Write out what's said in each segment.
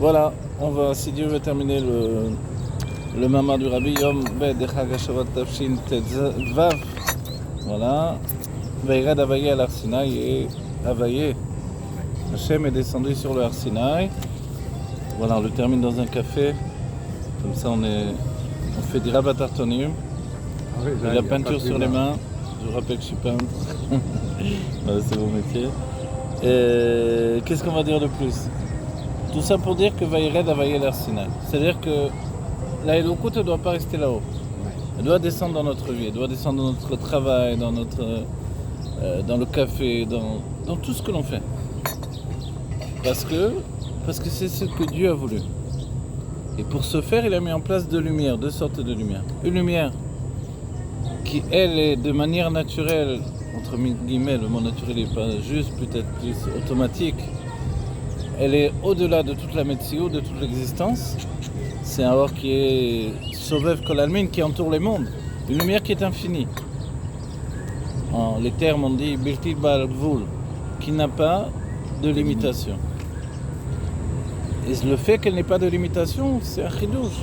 Voilà, on va, si Dieu veut, terminer le Mama du Rabbi Yom Bet de Chag HaShavuot Tafshin Vav. Voilà. Vaired Havaye à l'Ar Sinaï et Havaye. Hachem est descendu sur le Har Sinaï. Voilà, on le termine dans un café. Comme ça, on fait des rabat tartonium. Ah oui, là, et la peinture sur les mains. Je vous rappelle que je suis peintre. Voilà, c'est mon métier. Et qu'est-ce qu'on va dire de plus? Tout ça pour dire que Vaired Havaye l'Ar Sinaï. C'est-à-dire que la Elokout ne doit pas rester là-haut. Elle doit descendre dans notre vie, elle doit descendre dans notre travail, dans le café, dans tout ce que l'on fait. Parce que c'est ce que Dieu a voulu. Et pour ce faire, il a mis en place deux sortes de lumières. Une lumière qui, elle, est de manière naturelle, entre guillemets, le mot naturel n'est pas juste, peut-être plus automatique. Elle est au-delà de toute la médecine, de toute l'existence. C'est un or qui est Sovev Kol Almin, qui entoure les mondes. Une lumière qui est infinie. En les termes, on dit Bilti Bal Gvul, qui n'a pas de limitation. Et le fait qu'elle n'ait pas de limitation, c'est un chidouche.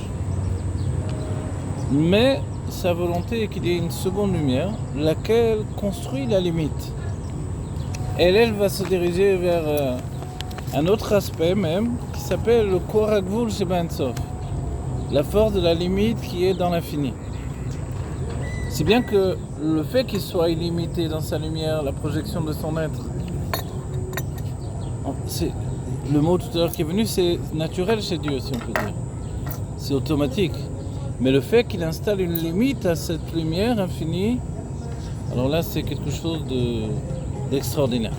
Mais sa volonté est qu'il y ait une seconde lumière, laquelle construit la limite. Elle va se diriger vers un autre aspect même, qui s'appelle le Korah Gvul Sheba Ein Sof. La force de la limite qui est dans l'infini. Si bien que le fait qu'il soit illimité dans sa lumière, la projection de son être, le mot tout à l'heure qui est venu, c'est naturel chez Dieu, si on peut dire. C'est automatique. Mais le fait qu'il installe une limite à cette lumière infinie, alors là, c'est quelque chose d'extraordinaire.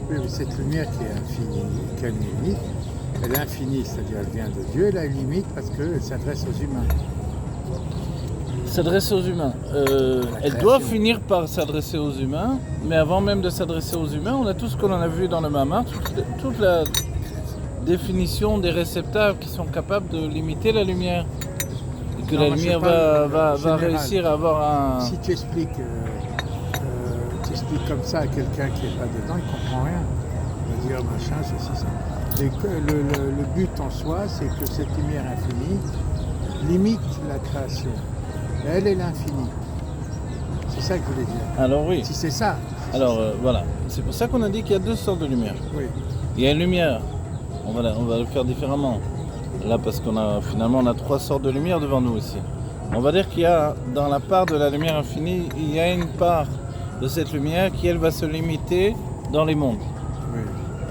Oui, mais cette lumière qui est infinie, qui a une limite, elle est infinie, c'est-à-dire elle vient de Dieu, elle a une limite parce qu'elle s'adresse aux humains. S'adresse aux humains. Elle doit finir par s'adresser aux humains, mais avant même de s'adresser aux humains, on a tout ce que l'on a vu dans le Mama, toute la définition des réceptacles qui sont capables de limiter la lumière. Et que la lumière va réussir à avoir un... Si tu expliques comme ça à quelqu'un qui n'est pas dedans, il ne comprend rien. Il va dire machin, ceci, ça. Et que le but en soi, c'est que cette lumière infinie limite la création. Elle est l'infini. C'est ça que je voulais dire. Alors oui. Si c'est ça. Alors voilà. C'est pour ça qu'on a dit qu'il y a deux sortes de lumière. Oui. Il y a une lumière. On va le faire différemment. Là, parce qu'on a trois sortes de lumière devant nous ici. On va dire qu'il y a, dans la part de la lumière infinie, il y a une part de cette lumière qui, elle, va se limiter dans les mondes. Oui.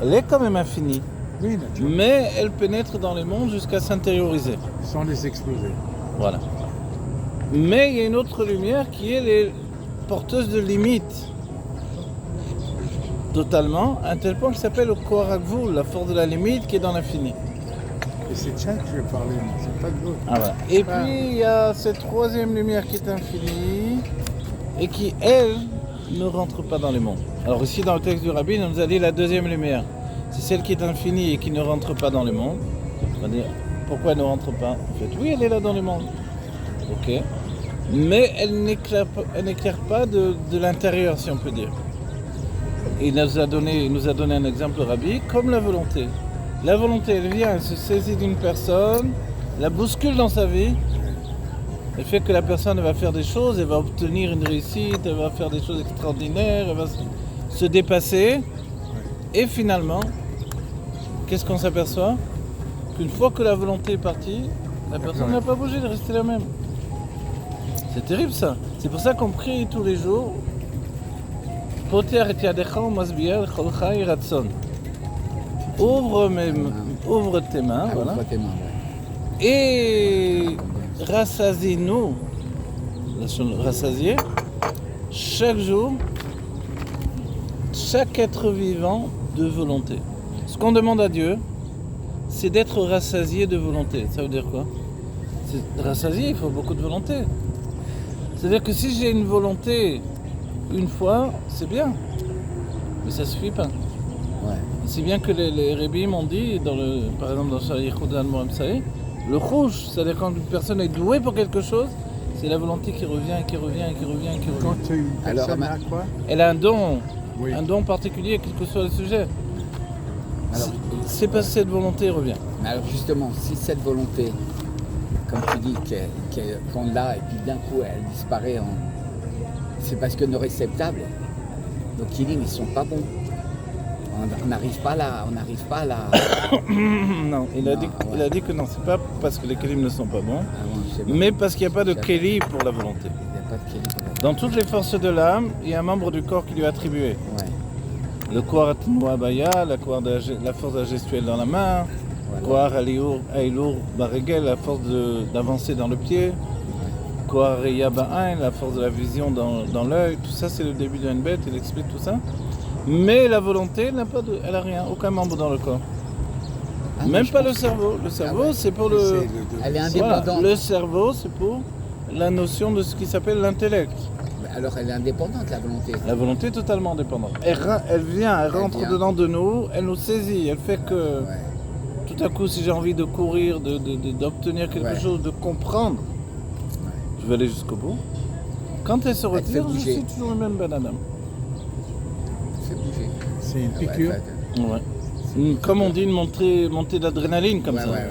Elle est quand même infinie. Oui, naturellement. Mais elle pénètre dans les mondes jusqu'à s'intérioriser. Sans les exploser. Voilà. Mais il y a une autre lumière qui est porteuse de limites. Totalement, à un tel point qu'il s'appelle le Korah Gvul, la force de la limite qui est dans l'infini. Et c'est de ça que je vais parler, c'est pas de l'autre. Ah, voilà. Et puis il y a cette troisième lumière qui est infinie et qui, elle, ne rentre pas dans les mondes. Alors ici dans le texte du Rabbi, on nous a dit la deuxième lumière. C'est celle qui est infinie et qui ne rentre pas dans les mondes. On va dire, pourquoi elle ne rentre pas? En fait, oui, elle est là dans les mondes. Ok. Mais elle n'éclaire pas de l'intérieur, si on peut dire. Il nous a donné un exemple, le Rabbi, comme la volonté. La volonté, elle vient, elle se saisit d'une personne, la bouscule dans sa vie. Elle fait que la personne va faire des choses, elle va obtenir une réussite, elle va faire des choses extraordinaires, elle va se dépasser. Et finalement, qu'est-ce qu'on s'aperçoit? Qu'une fois que la volonté est partie, la personne n'a pas bougé, elle est restée la même. C'est terrible ça. C'est pour ça qu'on prie tous les jours. Ouvre tes mains, voilà. Ouvre tes mains, ouais. Et rassasie-nous, rassasier, chaque jour, chaque être vivant de volonté. Ce qu'on demande à Dieu, c'est d'être rassasié de volonté. Ça veut dire quoi? Rassasié, il faut beaucoup de volonté. C'est-à-dire que si j'ai une volonté une fois, c'est bien, mais ça suffit pas. Ouais. C'est bien que les Rébim m'ont dit, par exemple dans Shari Khoudan Mohamed Saï, le rouge, c'est-à-dire quand une personne est douée pour quelque chose, c'est la volonté qui revient, qui revient, qui revient, qui revient. Quand une personne a quoi? Elle a un don, Oui. un don particulier, quel que soit le sujet. Alors, c'est parce que cette volonté revient. Mais alors justement, si cette volonté, comme tu dis, qu'on l'a et puis d'un coup elle disparaît, c'est parce que nos réceptables, nos kilim, ils sont pas bons. On n'arrive pas là, Non, il a Non, dit, ouais. il a dit que non, c'est pas parce que les kelim ne sont pas bons, C'est bon. mais parce qu'il n'y a pas de D'accord. keli pour la volonté. Il n'y a pas de kilim. Dans toutes les forces de l'âme, il y a un membre du corps qui lui est attribué. Ouais. Le Kouar Baya, la force de la gestuelle dans la main, Voilà. Kouar Aïlour Baregel, la force d'avancer dans le pied, Kouar Reya Ba'ain, la force de la vision dans l'œil. Tout ça, c'est le début de Nbet, il explique tout ça. Mais la volonté, elle n'a rien, aucun membre dans le corps. Ah, Même mais je pas pense le cerveau. Le cerveau, ouais. c'est pour C'est le. Elle est Voilà, indépendante. le cerveau, c'est pour la notion de ce qui s'appelle l'intellect. Alors elle est indépendante, la volonté. La volonté est totalement indépendante. Elle vient, elle rentre vient. dedans de nous, elle nous saisit, elle fait que Ouais. tout à coup, si j'ai envie de courir, d'obtenir quelque Ouais. chose, de comprendre, je vais aller jusqu'au bout. Quand elle se Elle te fait retire, je bouger. suis toujours le même Ben Adam. Fait bouger. C'est une Ah ouais, piqûre. Ouais. Comme on dit, une montée d'adrénaline comme Ouais, ça. ouais.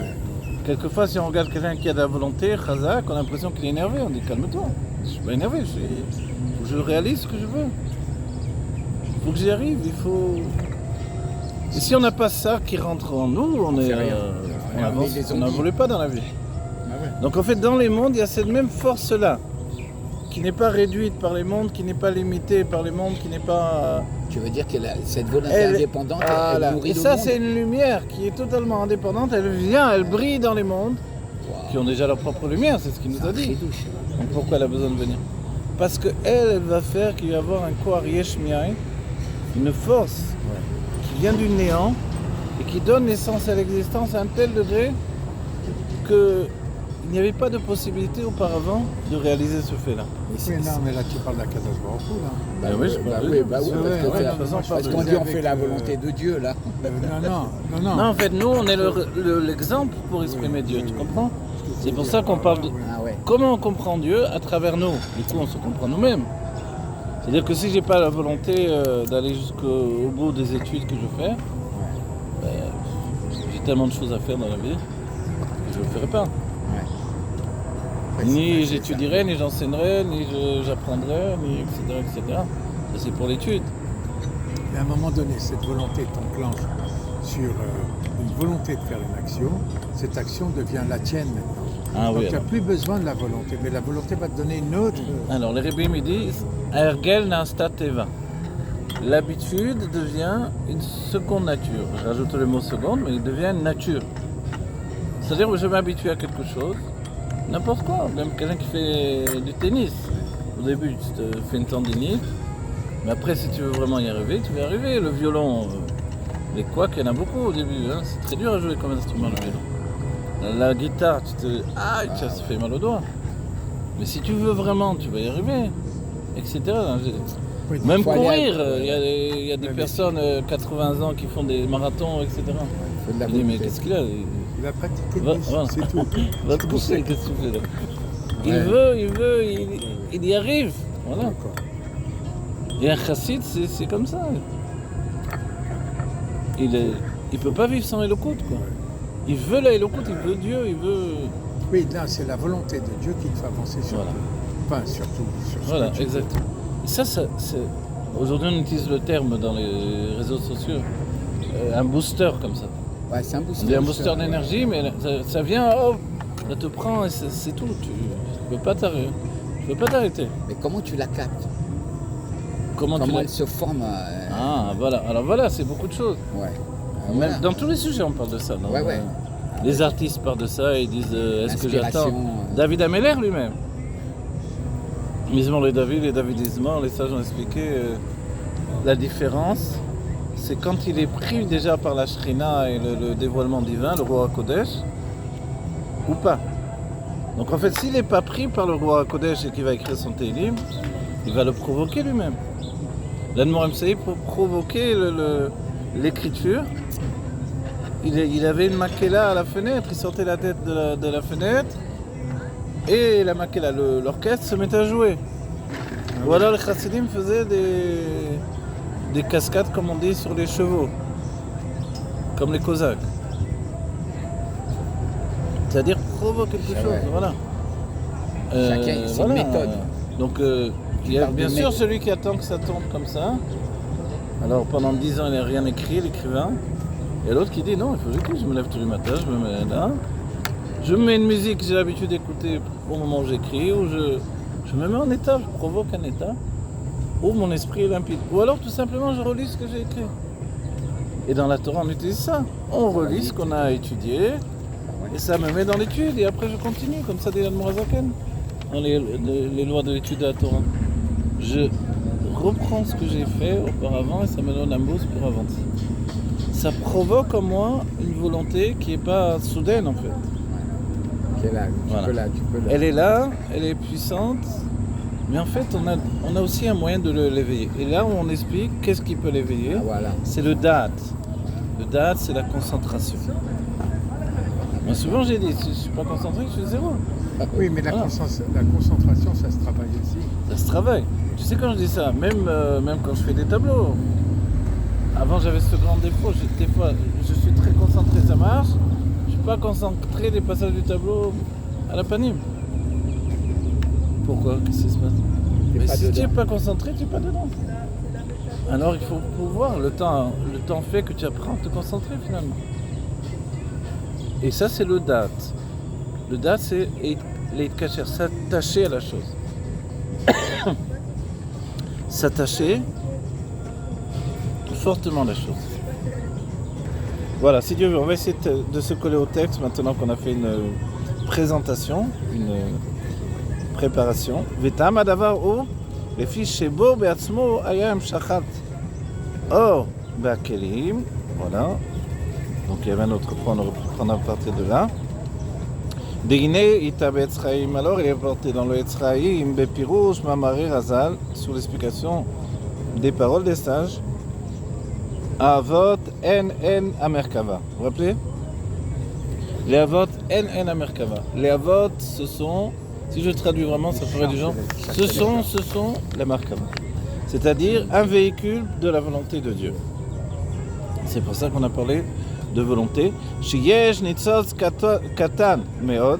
Quelquefois, si on regarde quelqu'un qui a de la volonté, Khazak, on a l'impression qu'il est énervé. On dit calme-toi. Je suis pas énervé, faut que je réalise ce que je veux. Il faut que j'y arrive, il faut. Et si on n'a pas ça qui rentre en nous, on est. fait rien. On On avance, est des on zombies. n'évolue pas dans la vie. Ah ouais. Donc en fait, dans les mondes, il y a cette même force-là, qui n'est pas réduite par les mondes, qui n'est pas limitée par les mondes, qui n'est pas. Tu veux dire que cette volonté Elle- indépendante, Voilà. elle nourrit Et le ça, monde. c'est une lumière qui est totalement indépendante. Elle vient, elle brille dans les mondes, qui ont déjà leur propre lumière, c'est ce qu'il nous a dit. Douche. Donc pourquoi elle a besoin de venir? Parce qu'elle, elle va faire qu'il va y avoir un Kouar Yesh Miaï, une force qui vient du néant et qui donne naissance à l'existence à un tel degré qu'il n'y avait pas de possibilité auparavant de réaliser ce fait-là. Oui, non, mais là tu parles d'Akadosh Baruch Hu, là. Bah oui, oui, je bah parle oui, de- bah oui, Ouais, parce que ouais, c'est- de toute façon, parce je qu'on parle dit on avec, fait la volonté de Dieu là. Non. Non, en fait, nous, on est l'exemple pour exprimer Dieu, tu comprends? C'est pour ça qu'on parle de Ah ouais. comment on comprend Dieu à travers nous. Du coup, on se comprend nous-mêmes. C'est-à-dire que si j'ai pas la volonté d'aller jusqu'au bout des études que je fais, j'ai tellement de choses à faire dans la vie que je ne le ferai pas. Ouais, Ni c'est j'étudierai, ni j'enseignerai, ni j'apprendrai, ni etc. etc. Ça, c'est pour l'étude. Mais à un moment donné, cette volonté t'enclenche sur une volonté de faire une action. Cette action devient la tienne maintenant. Ah Donc oui. tu n'as Alors, plus besoin de la volonté, mais la volonté va te donner une autre. Alors, les Rebbeim ils disent Ergel nasta teva. L'habitude devient une seconde nature. Je rajoute le mot seconde, mais il devient une nature. C'est-à-dire que je m'habitue à quelque chose, n'importe quoi, même quelqu'un qui fait du tennis. Au début, tu te fais une tendinite, mais après, si tu veux vraiment y arriver, tu vas y arriver. Le violon, les couacs, il y en a beaucoup au début. Hein. C'est très dur à jouer comme instrument, le violon. La guitare, ça se fait mal aux doigts. Mais si tu veux vraiment, tu vas y arriver, etc. Oui, Même faut aller courir, à- il y a des Ouais, personnes 80 ans qui font des marathons, etc. Faut de la Je dis, mais volonté. qu'est-ce qu'il a il a pratiqué Va- plus, voilà. c'est tout. Va te coucher, qu'est-ce que tu fais là Ouais. Il y arrive. Voilà. D'accord. Et un chassid, c'est comme ça. Il peut pas vivre sans Elokut, quoi. Il veut la Elokut, il veut Dieu, il veut... Oui, là, c'est la volonté de Dieu qui te fait avancer sur Voilà. tout. Enfin, surtout sur ce Voilà, que tu veux. exactement. Et ça, c'est... Aujourd'hui, on utilise le terme dans les réseaux sociaux, un booster comme ça. Ouais, c'est un booster. C'est un booster d'énergie, mais ça vient, hop, ça te prend et c'est tout. Tu peux pas t'arrêter. Tu peux pas t'arrêter. Mais comment tu la captes? Comment tu Comment l'as- elle se forme Ah, voilà. Alors voilà, c'est beaucoup de choses. Ouais. Même Voilà. dans tous les sujets, on parle de ça. Ouais, ouais. Les artistes parlent de ça, ils disent est-ce que Inspiration, j'attends David Ameller lui-même. Misement les David, les Davidismans, les sages ont expliqué la différence. C'est quand il est pris déjà par la Shrina et le dévoilement divin, le roi Kodesh, ou pas. Donc en fait, s'il n'est pas pris par le roi Kodesh et qu'il va écrire son Télim, il va le provoquer lui-même. L'Anmorim Saïd, pour provoquer l'écriture, il avait une maquella à la fenêtre, il sortait la tête de la fenêtre et la maquella, l'orchestre se mettait à jouer. Ou alors les chassidim faisaient des cascades, comme on dit, sur les chevaux. comme les Cosaques. C'est-à-dire provoque quelque chose, ouais. voilà. Chacun, c'est une méthode. Donc, il y a parles bien de sûr méthode. celui qui attend que ça tombe comme ça. Alors, pendant 10 ans, il n'a rien écrit, l'écrivain. Et l'autre qui dit, non, il faut que j'écris, je me lève tous les matins, je me mets là. Je me mets une musique que j'ai l'habitude d'écouter au moment où j'écris, ou je me mets en état, je provoque un état, où mon esprit est limpide. Ou alors, tout simplement, je relis ce que j'ai écrit. Et dans la Torah, on utilise ça. On relit ce qu'on a étudié, et ça me met dans l'étude, et après je continue, comme ça dit l'Admorazaken, dans les lois de l'étude de la Torah. Je reprends ce que j'ai fait auparavant, et ça me donne un boost pour avancer. Ça provoque en moi une volonté qui n'est pas soudaine, en fait. Qui est là, tu peux Elle est là, elle est puissante, mais en fait, on a aussi un moyen de l'éveiller. Et là où on explique qu'est-ce qui peut l'éveiller, voilà. c'est le da'at. Le da'at, c'est la concentration. Moi, souvent, j'ai dit, si je ne suis pas concentré, je suis zéro. Oui, mais la concentration, ça se travaille aussi. Ça se travaille. Tu sais, quand je dis ça, même quand je fais des tableaux, avant, j'avais ce grand défaut. Des fois, je suis très concentré, ça marche. Je ne suis pas concentré des passages du tableau à la panime. Pourquoi? Qu'est-ce qui se passe? Mais si tu n'es pas concentré, tu n'es pas dedans. Alors il faut pouvoir, le temps fait que tu apprends à te concentrer finalement. Et ça c'est le date. Le date c'est l'itkacher, s'attacher à la chose. S'attacher fortement à la chose. Voilà, si Dieu veut, on va essayer de se coller au texte maintenant qu'on a fait une présentation, une préparation. Vetam adavar ou les fiches chez Bo beatzmo ayam shachat. Or, Bakelim, voilà. Donc il y avait un autre point, on reprendra à partir de là. Deiné ita be'etzraim, alors il est porté dans le Etzraim, Bepirouche, Mamari Razal, sous l'explication des paroles des sages. Avot en Amerkava. Vous vous rappelez? Les Avot en Amerkava. Les Avot, ce sont, si je traduis vraiment, ça ferait du genre, ce sont la Merkava. C'est-à-dire un véhicule de la volonté de Dieu. C'est pour ça qu'on a parlé de volonté. Sheyesh nitzotz katan meod,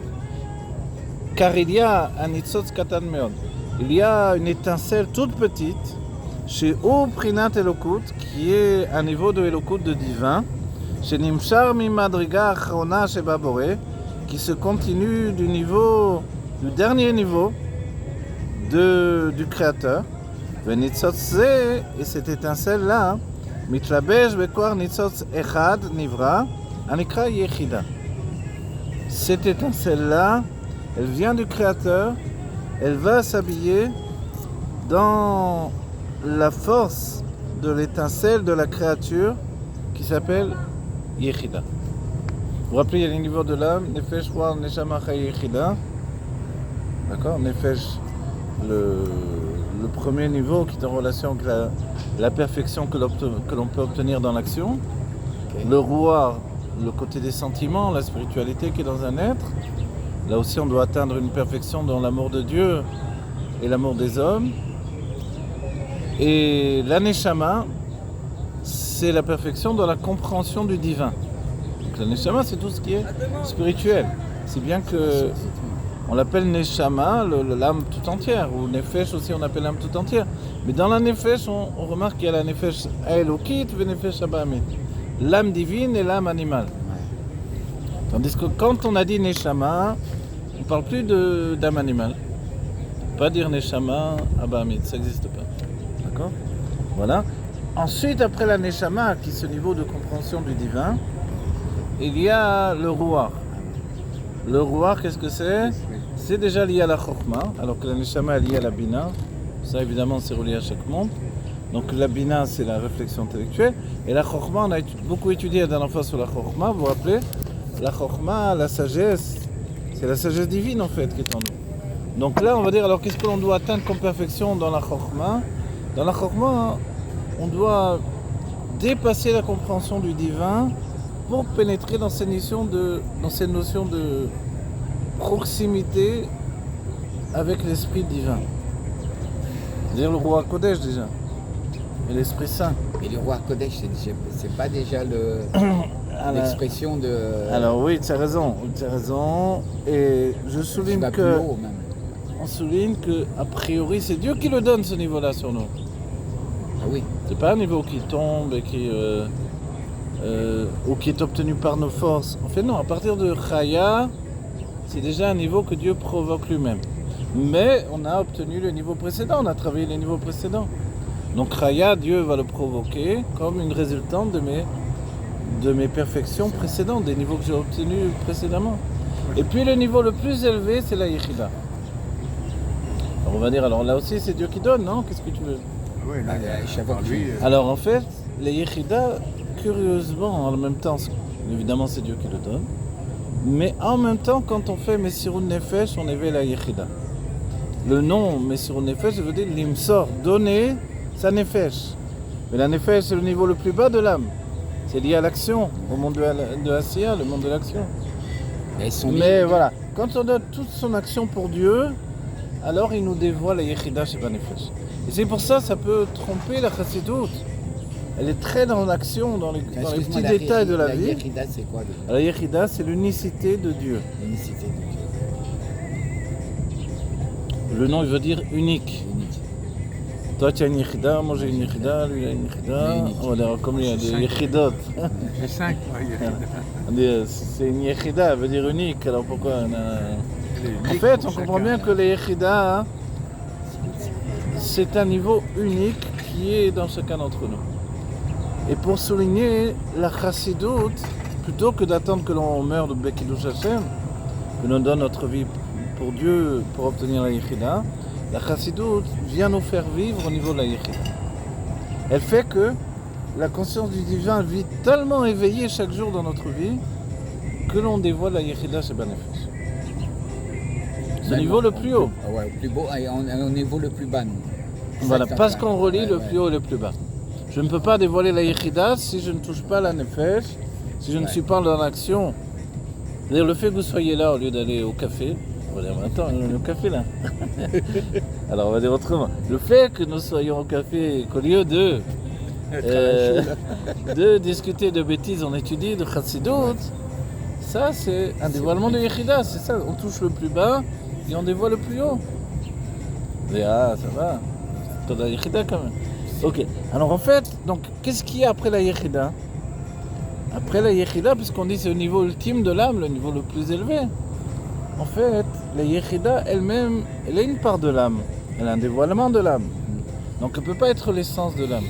car il y a un nitzotz katan meod. Il y a une étincelle toute petite, chez O Prinat Elokut, qui est un niveau de Elokut de divin, chez Nimshar Mimadriga Achrona Sheba Boré, qui se continue du dernier niveau du Créateur. Venitzotz et cette étincelle-là, Mitlabesh Bekwar Nitzotz Echad Nivra, Anikra Yechida. Cette étincelle-là, elle vient du Créateur, elle va s'habiller dans la force de l'étincelle de la créature qui s'appelle Yechida. Vous vous rappelez, il y a les niveaux de l'âme, Nefesh, War, Neshama, Yechida. D'accord? Nefesh, le premier niveau qui est en relation avec la perfection que l'on peut obtenir dans l'action. Okay. Le roi, le côté des sentiments, la spiritualité qui est dans un être. Là aussi, on doit atteindre une perfection dans l'amour de Dieu et l'amour des hommes. Et l'aneshama, c'est la perfection dans la compréhension du divin. Donc l'aneshama, c'est tout ce qui est spirituel. C'est bien que on l'appelle neshama, l'âme tout entière, ou nefesh aussi, on appelle l'âme tout entière. Mais dans la nefesh, on remarque qu'il y a la nefesh aelokit ve nefesh abahamit, l'âme divine et l'âme animale. Tandis que quand on a dit neshama, on ne parle plus d'âme animale. Pas dire neshama abahamit, ça n'existe pas. D'accord? Voilà. Ensuite, après la neshama, qui est ce niveau de compréhension du divin, il y a le ruach. Le ruach, qu'est-ce que c'est? C'est déjà lié à la chokhma, alors que la neshama est liée à la bina. Ça, évidemment, c'est relié à chaque monde. Donc la bina, c'est la réflexion intellectuelle. Et la chokhma, on a beaucoup étudié la dernière fois sur la chokhma. Vous vous rappelez? La chokhma, la sagesse, c'est la sagesse divine, en fait, qui est en nous. Donc là, on va dire, alors qu'est-ce que l'on doit atteindre comme perfection dans la chokhma? Dans la chokhma, on doit dépasser la compréhension du divin pour pénétrer dans ces notions de proximité avec l'esprit divin. C'est-à-dire le roi Kodesh déjà, et l'Esprit Saint. Et le roi Kodesh, c'est pas déjà le... l'expression de. Alors oui, tu as raison. Et je tu souligne vas plus que... haut même. On souligne que, a priori, c'est Dieu qui le donne, ce niveau-là, sur nous. Ah oui. C'est pas un niveau qui tombe et ou qui est obtenu par nos forces. En fait, non, à partir de Chaya, c'est déjà un niveau que Dieu provoque lui-même. Mais on a obtenu le niveau précédent, on a travaillé les niveaux précédents. Donc Chaya, Dieu va le provoquer comme une résultante de mes perfections précédentes, des niveaux que j'ai obtenus précédemment. Et puis le niveau le plus élevé, c'est la Yechida. Alors on va dire, alors là aussi c'est Dieu qui donne, non? Qu'est-ce que tu veux? Oui, là, Shavuot. par lui, Alors en fait, les Yechida, curieusement, en même temps, évidemment c'est Dieu qui le donne, mais en même temps, quand on fait Messirut Nefesh, on éveille la Yechida. Le nom Messirut Nefesh, ça veut dire l'imsor, donner sa Nefesh. Mais la Nefesh, c'est le niveau le plus bas de l'âme. C'est lié à l'action, au monde de Asiya, le monde de l'action. Et ils sont Mais voilà, quand on donne toute son action pour Dieu, alors il nous dévoile la Yechida chez Nefesh. Et c'est pour ça que ça peut tromper la Chassidut. Elle est très dans l'action, dans les petits détails de la vie. La Yechida, c'est quoi déjà? La Yechida, c'est l'unicité de Dieu. L'unicité de Dieu. Le nom, il veut dire unique. Unique. Toi, tu as une Yechida, moi j'ai une Yechida, lui il a une Yechida. Unique. Voilà, comme il y a des C'est Yechidot. j'ai 5, On dit, c'est une Yechida, elle veut dire unique. Alors pourquoi En fait, on comprend bien que les Yechida, c'est un niveau unique qui est dans chacun d'entre nous. Et pour souligner la Chassidut, plutôt que d'attendre que l'on meure de Bekidush Hashem, que l'on donne notre vie pour Dieu pour obtenir la Yechida, la Chassidut vient nous faire vivre au niveau de la Yechida. Elle fait que la conscience du divin vit tellement éveillée chaque jour dans notre vie que l'on dévoile la Yechida chez Nefesh. C'est le niveau le plus haut. Ah ouais, le plus beau, et au niveau le plus bas. Nous. Voilà, Ça, parce ça, qu'on relie ouais, le ouais. plus haut et le plus bas. Je ne peux pas dévoiler la Yechida si je ne touche pas la Nefesh, si je ne suis pas dans l'action. C'est-à-dire le fait que vous soyez là au lieu d'aller au café, on va dire, attends, on est au café là. Alors on va dire autrement. Le fait que nous soyons au café, qu'au lieu de discuter de bêtises, on étudie de Chassidut, ça c'est un dévoilement de Yechida, c'est ça. On touche le plus bas et on dévoile le plus haut. Et ça va. T'as la Yechida quand même. Ok. Alors en fait, donc qu'est-ce qu'il y a après la Yechida? Après la Yechida, puisqu'on dit c'est le niveau ultime de l'âme, le niveau le plus élevé. En fait, la Yechida elle-même, elle a une part de l'âme. Elle a un dévoilement de l'âme. Donc elle ne peut pas être l'essence de l'âme.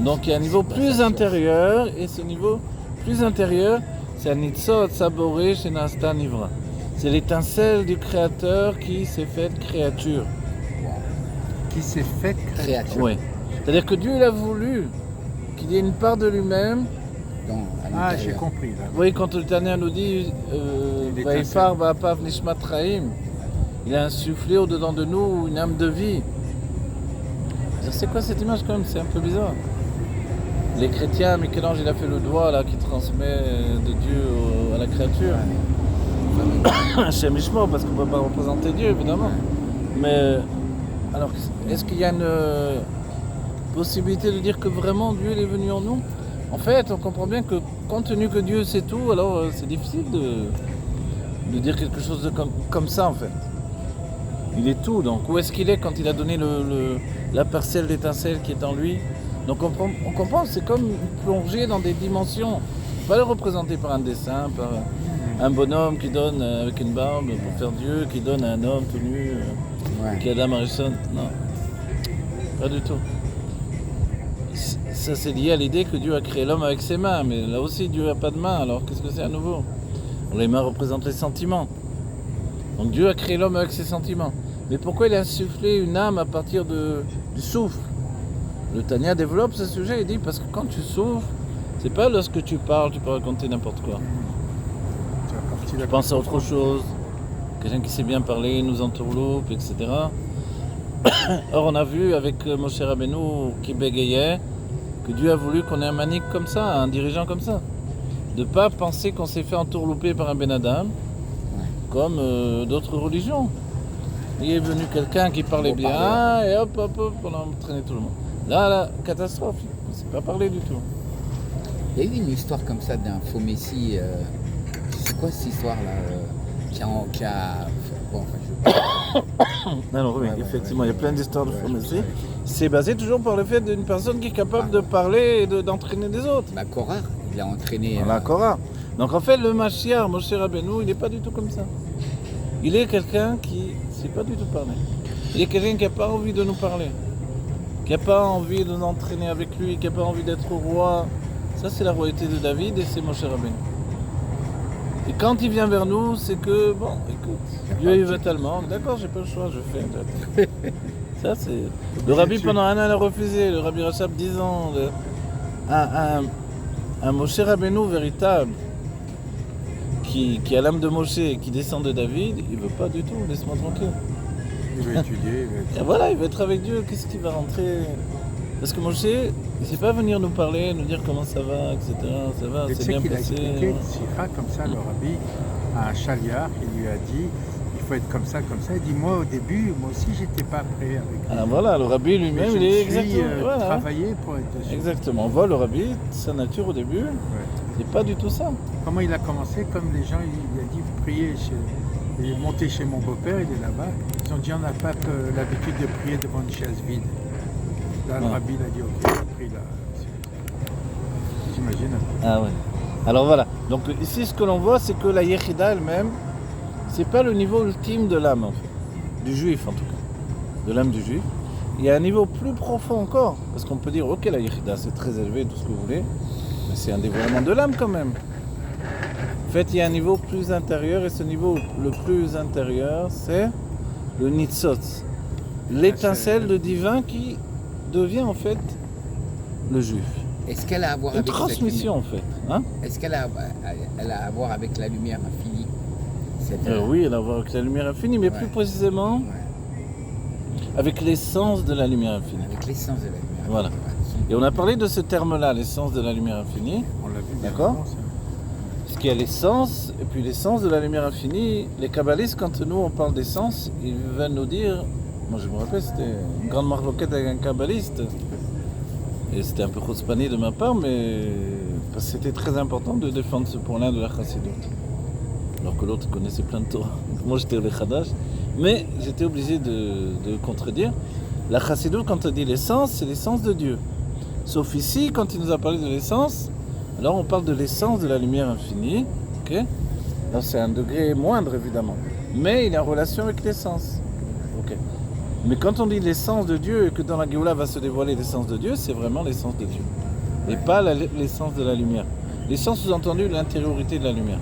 Donc il y a un niveau plus intérieur, et ce niveau plus intérieur, c'est un Nitzot Saboré chez Nasta Nivra. C'est l'étincelle du Créateur qui s'est faite créature. qui s'est fait Créature. Oui. C'est-à-dire que Dieu il a voulu qu'il y ait une part de lui-même. Ah, j'ai compris là. Vous voyez, quand le Tanya nous dit Il est Vaïfar Va'apav Nishmat Chaim, il a insufflé au-dedans de nous une âme de vie. C'est quoi cette image quand même? C'est un peu bizarre. Les chrétiens, Michel-Ange, il a fait le doigt là qui transmet de Dieu à la créature. Chez Mishmo, parce qu'on ne peut pas représenter Dieu évidemment. Mais alors, est-ce qu'il y a une possibilité de dire que vraiment Dieu il est venu en nous? En fait, on comprend bien que compte tenu que Dieu sait tout, alors c'est difficile de dire quelque chose de comme ça en fait. Il est tout, donc où est-ce qu'il est quand il a donné la parcelle d'étincelle qui est en lui? Donc on comprend, c'est comme plonger dans des dimensions. On ne peut pas le représenter par un dessin, par un bonhomme qui donne avec une barbe pour faire Dieu, qui donne à un homme tout nu, qui a Adam Harrison. Non, pas du tout. Ça c'est lié à l'idée que Dieu a créé l'homme avec ses mains, mais là aussi Dieu n'a pas de mains, alors qu'est-ce que c'est à nouveau? Les mains représentent les sentiments. Donc Dieu a créé l'homme avec ses sentiments. Mais pourquoi il a insufflé une âme à partir du souffle? Le Tanya développe ce sujet, il dit parce que quand tu souffles, c'est pas lorsque tu parles, tu peux raconter n'importe quoi. Tu penses à autre chose. Quelqu'un qui sait bien parler, nous entourloupe, etc. Or on a vu avec Moshe Rabbeinu qui bégayait que Dieu a voulu qu'on ait un manik comme ça, un dirigeant comme ça. De ne pas penser qu'on s'est fait entourlouper par un Ben Adam, comme d'autres religions. Il est venu quelqu'un qui parlait bien, et hop, on a entraîné tout le monde. Là, catastrophe, on ne sait pas parler du tout. Il y a eu une histoire comme ça d'un faux messie. C'est quoi cette histoire-là Bon, enfin, Alors oui, effectivement, il y a plein d'histoires de faux messies. C'est basé toujours par le fait d'une personne qui est capable de parler et d'entraîner des autres. Bah, Korah, il a entraîné. La Korah. Donc en fait, le Mashiach, Moshe Rabbeinu, il n'est pas du tout comme ça. Il est quelqu'un qui ne sait pas du tout parler. Il est quelqu'un qui n'a pas envie de nous parler, qui n'a pas envie de nous entraîner avec lui, qui n'a pas envie d'être roi. Ça, c'est la royauté de David et c'est Moshe Rabbeinu. Et quand il vient vers nous, c'est que, bon, écoute, Dieu il veut tellement, d'accord, j'ai pas le choix, je fais. Ça, c'est... Le rabbi, pendant un an, l'a refusé, le rabbi Rachab, 10 ans. Un Moshe Rabbeinu véritable, qui a l'âme de Moshe et qui descend de David, il veut pas du tout, laisse-moi tranquille. Il veut étudier. Et voilà, il veut être avec Dieu, qu'est-ce qu'il va rentrer? Parce que Moshe, il ne sait pas venir nous parler, nous dire comment ça va, etc. Ça va, Et c'est tu sais bien qu'il a passé. expliqué une sikha comme ça, le rabbi, à un chaliard, il lui a dit, il faut être comme ça, comme ça. Il dit, moi au début, moi aussi j'étais pas prêt avec lui. Alors voilà, le rabbi lui-même, il est exactement... voilà. Travaillé pour être dessus. Exactement, on voit le rabbi, sa nature au début, c'est pas du tout ça. Comment il a commencé? Comme les gens, il a dit, priez il est monté chez mon beau-père, il est là-bas. Ils ont dit, on n'a pas l'habitude de prier devant une chaise vide. Là, le rabbi, il a dit, ok, il a pris là. T'imagines? Ah ouais. Alors voilà, donc ici ce que l'on voit, c'est que la Yechida elle-même, c'est pas le niveau ultime de l'âme, en fait. Du juif en tout cas, de l'âme du juif. Il y a un niveau plus profond encore, parce qu'on peut dire, ok, la Yechida c'est très élevé, tout ce que vous voulez, mais c'est un dévoilement de l'âme quand même. En fait, il y a un niveau plus intérieur, et ce niveau le plus intérieur, c'est le Nitzot, l'étincelle de divin qui devient en fait le juif. Est-ce qu'elle a à voir Une avec transmission en fait. Hein? Est-ce qu'elle a à voir avec la lumière infinie? Oui, elle a à voir avec la lumière infinie, mais plus précisément avec l'essence de la lumière infinie. Avec l'essence de la lumière. Voilà. Et on a parlé de ce terme-là, l'essence de la lumière infinie. On l'a vu. D'accord. Parce qu'il y a l'essence, et puis l'essence de la lumière infinie. Les kabbalistes, quand nous on parle d'essence, ils viennent nous dire, moi je me rappelle, c'était une grande marloquette avec un kabbaliste. Et c'était un peu chutzpani de ma part, mais parce que c'était très important de défendre ce point-là de la chassidoute. Alors que l'autre connaissait plein de Torah. Moi j'étais au Chadash, mais j'étais obligé de contredire. La chassidoute, quand on dit l'essence, c'est l'essence de Dieu. Sauf ici, quand il nous a parlé de l'essence, alors on parle de l'essence de la lumière infinie. Okay. Alors c'est un degré moindre évidemment, mais il est en relation avec l'essence. Okay. Mais quand on dit l'essence de Dieu et que dans la Géoula va se dévoiler l'essence de Dieu, c'est vraiment l'essence de Dieu. Et pas l'essence de la lumière. L'essence sous-entendu, l'intériorité de la lumière.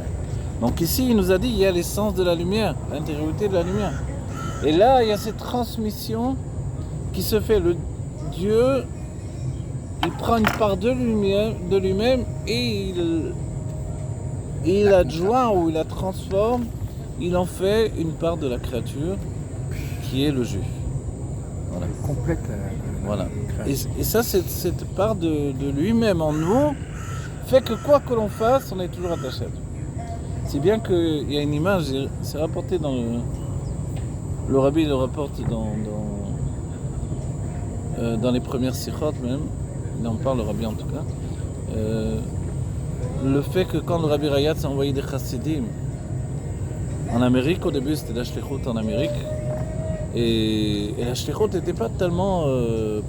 Donc ici, il nous a dit, il y a l'essence de la lumière, l'intériorité de la lumière. Et là, il y a cette transmission qui se fait. Le Dieu, il prend une part de lui-même et il la joint ou il la transforme, il en fait une part de la créature qui est le juif. Voilà. Il complète voilà. Et ça, cette part de lui-même en nous fait que quoi que l'on fasse, on est toujours attaché à Dieu. C'est bien qu'il y a une image, c'est rapporté dans le rabbi le rapporte dans les premières sikhot même, il en parle le rabbi en tout cas, le fait que quand le rabbi Rayatz a envoyé des chassidim en Amérique, au début c'était la shlichut en Amérique, et la shlichut n'était pas tellement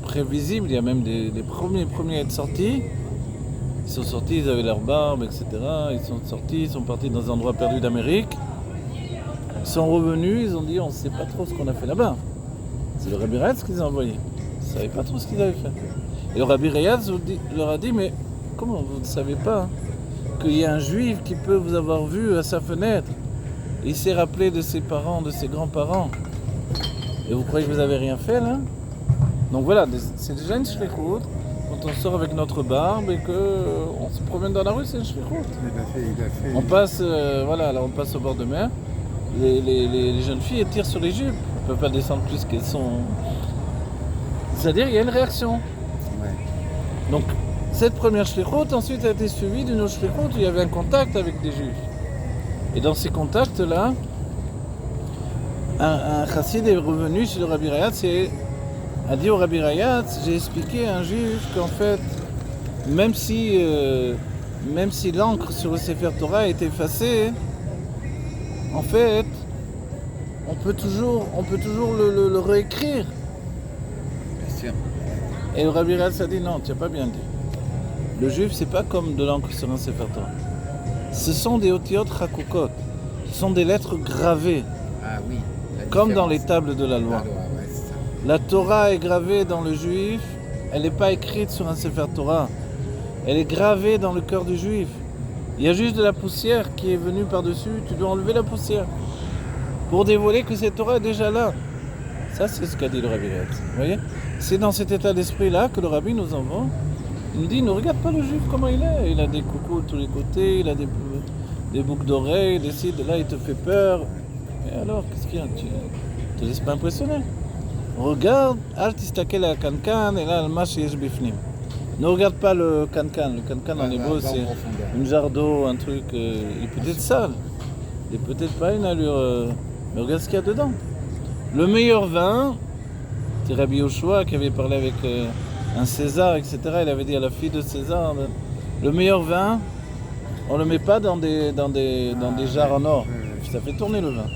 prévisible, il y a même des premiers à être sortis. Ils sont sortis, ils avaient leur barbe, etc. Ils sont sortis, ils sont partis dans un endroit perdu d'Amérique. Ils sont revenus, ils ont dit on ne sait pas trop ce qu'on a fait là-bas. C'est le Rabbi Rayatz qui les a envoyés. Ils ne savaient pas trop ce qu'ils avaient fait. Et le Rabbi Rayatz leur a dit mais comment vous ne savez pas qu'il y a un juif qui peut vous avoir vu à sa fenêtre? Il s'est rappelé de ses parents, de ses grands-parents. Et vous croyez que vous n'avez rien fait là? Donc voilà, c'est déjà une shlichut. Quand on sort avec notre barbe et qu'on se promène dans la rue, c'est une shlichut. Il a fait. On passe, alors on passe au bord de mer. Les jeunes filles elles tirent sur les jupes. Elles ne peuvent pas descendre plus qu'elles sont. C'est-à-dire il y a une réaction. Ouais. Donc cette première shlichut ensuite a été suivie d'une autre shlichut où il y avait un contact avec des juifs. Et dans ces contacts-là, un chassid est revenu chez le Rabbi Rayatz et a dit au Rabbi Rayatz, j'ai expliqué à un juif qu'en fait, même si même si l'encre sur le Sefer Torah est effacée, en fait, on peut toujours le réécrire. Bien sûr. Et le Rabbi Ratz a dit non, tu n'as pas bien dit. Le juif, c'est pas comme de l'encre sur un Sefer Torah. Ce sont des otiyot hakukot. Ce sont des lettres gravées, Ah oui. comme dans les tables de la loi. Ouais, c'est ça. La Torah est gravée dans le juif, elle n'est pas écrite sur un Sefer Torah. Elle est gravée dans le cœur du juif. Il y a juste de la poussière qui est venue par-dessus, tu dois enlever la poussière pour dévoiler que cette Torah est déjà là. Ça, c'est ce qu'a dit le Rabbi Ratz. Vous voyez ? C'est dans cet état d'esprit-là que le Rabbi nous envoie. Il nous dit, ne regarde pas le juif comment il est. Il a des coucous de tous les côtés, il a des boucles d'oreilles, des cides, là il te fait peur. Et alors, qu'est-ce qu'il y a ? Tu te laisses pas impressionner. Regarde, al tistakel al kankan et là al mash yesh bifnim. Ne regarde pas le kankan. Le kankan en hébreu c'est une jarre d'eau, un truc. Il est peut-être sale. Il est peut-être pas une allure. Mais regarde ce qu'il y a dedans. Le meilleur vin, c'est Rabbi Yoshua qui avait parlé avec un César, etc. Il avait dit à la fille de César, le meilleur vin, on ne le met pas dans des jarres en or. Ça fait tourner le vin.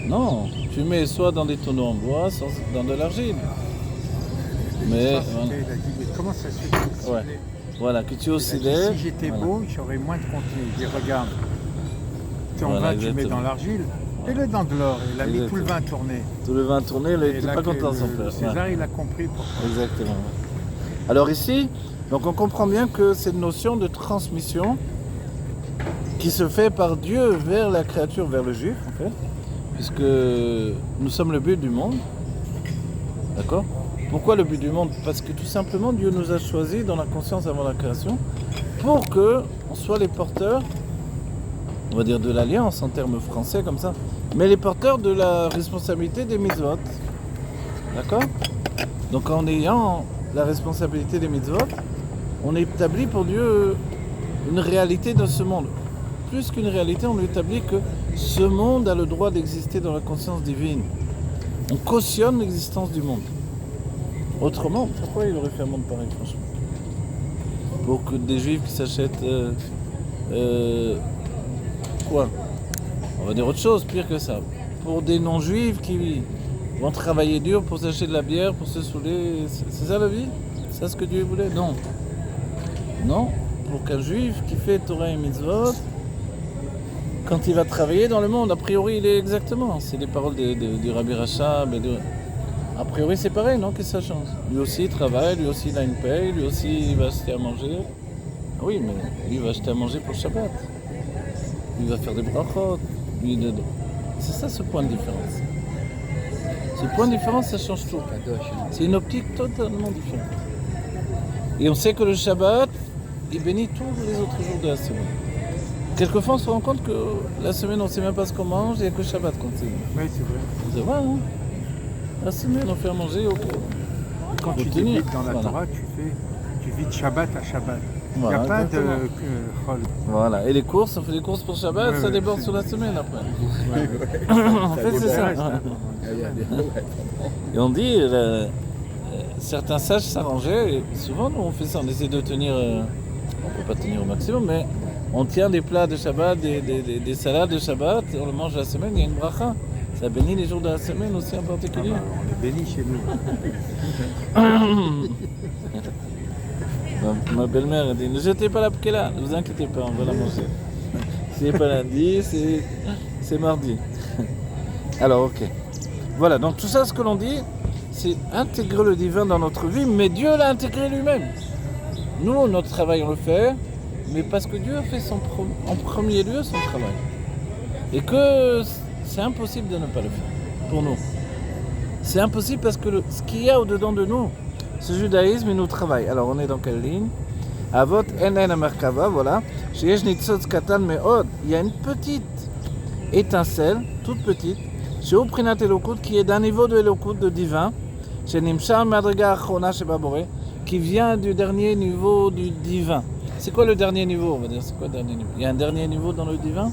Non, tu mets soit dans des tonneaux en bois, soit dans de l'argile. Mais Il a dit, mais comment ça se fait que ouais. Voilà, que tu il a oscillais. dit, si j'étais Voilà. beau, j'aurais moins de contenu. Il dit, regarde, ton Voilà, vin, tu mets exactement. dans l'argile, et le dans de l'or. Il a mis tout le vin tourné. Tout le vin tourné, il Et n'était là pas que content de son le père. César, il a compris pourquoi. Exactement. Alors ici, donc on comprend bien que cette notion de transmission qui se fait par Dieu vers la créature, vers le juif en fait, puisque nous sommes le but du monde. D'accord ? Pourquoi le but du monde ? Parce que tout simplement Dieu nous a choisis dans la conscience avant la création pour que on soit les porteurs, on va dire de l'alliance en termes français comme ça, mais les porteurs de la responsabilité des mitzvot. D'accord ? Donc en ayant la responsabilité des mitzvot, on établit pour Dieu une réalité dans ce monde. Plus qu'une réalité, on établit que ce monde a le droit d'exister dans la conscience divine. On cautionne l'existence du monde. Autrement, pourquoi il aurait fait un monde pareil, franchement ? Pour que des juifs qui s'achètent... quoi ? On va dire autre chose, pire que ça. Pour des non-juifs qui vont travailler dur pour s'acheter de la bière, pour se saouler. C'est ça la vie ? C'est ça ce que Dieu voulait ? Non. Non. Pour qu'un juif qui fait Torah et Mitzvot, quand il va travailler dans le monde, a priori il est exactement. C'est les paroles du Rabbi Rachab. A priori c'est pareil, non ? Qu'est-ce que ça change ? Lui aussi il travaille, lui aussi il a une paye, lui aussi il va acheter à manger. Ah oui, mais lui il va acheter à manger pour le Shabbat. Lui il va faire des brachot. C'est ça ce point de différence. Ce point de différence, ça change tout. C'est une optique totalement différente. Et on sait que le Shabbat, il bénit tous les autres jours de la semaine. Quelquefois, on se rend compte que la semaine, on ne sait même pas ce qu'on mange, il n'y a que le Shabbat qu'on sait. Oui, c'est vrai. C'est vrai, hein ? La semaine, on fait à manger, ok. Quand Faut tu tenir. débites dans la Voilà. Torah, tu vis de Shabbat à Shabbat. Il n'y Voilà, a pas de exactement. chol. Voilà. Et les courses, on fait des courses pour Shabbat, Ouais, ça ouais, déborde c'est- sur la semaine après. Ouais. En fait, c'est ça. reste, hein. Et on dit, certains sages s'arrangeaient, et souvent nous on fait ça, on essaie de tenir, on ne peut pas tenir au maximum, mais on tient des plats de Shabbat, des salades de Shabbat, on le mange la semaine, il y a une bracha. Ça bénit les jours de la semaine aussi en Ah particulier. bah, on est béni chez nous. Ma belle-mère a dit, ne jetez pas la pkela, ne vous inquiétez pas, on va la manger. C'est pas lundi, c'est mardi. Alors ok. Voilà, donc tout ça ce que l'on dit, c'est intégrer le divin dans notre vie, mais Dieu l'a intégré lui-même. Nous, notre travail, on le fait, mais parce que Dieu a fait en premier lieu son travail. Et que c'est impossible de ne pas le faire, pour nous. C'est impossible parce que ce qu'il y a au-dedans de nous, ce judaïsme, il nous travaille. Alors, on est dans quelle ligne ? Avot en merkava, voilà. Sheyesh nitzotz katan me'od. Il y a une petite étincelle, toute petite, chez Prinat Elokut, qui est d'un niveau de Elokut, de divin, chez Nimshar Madriga Achona Sheba Boré, qui vient du dernier niveau du divin. C'est quoi le dernier niveau ? On va dire, c'est quoi le dernier niveau ? Il y a un dernier niveau dans le divin ?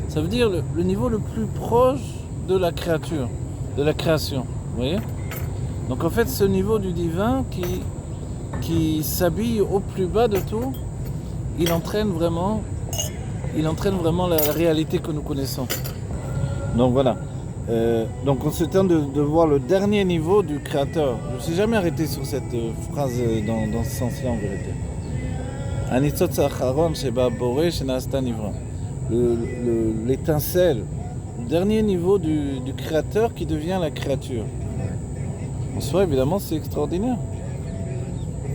Ça veut dire le niveau le plus proche de la créature, de la création. Vous voyez ? Donc en fait, ce niveau du divin qui s'habille au plus bas de tout, il entraîne vraiment la réalité que nous connaissons. Donc voilà. Donc on se tente de voir le dernier niveau du Créateur. Je ne me suis jamais arrêté sur cette phrase dans ce sens-là en vérité. Anitzotz Acharon Sheba Boré Shenasta Nivra. L'étincelle, le dernier niveau du Créateur qui devient la créature. En soi, évidemment, c'est extraordinaire.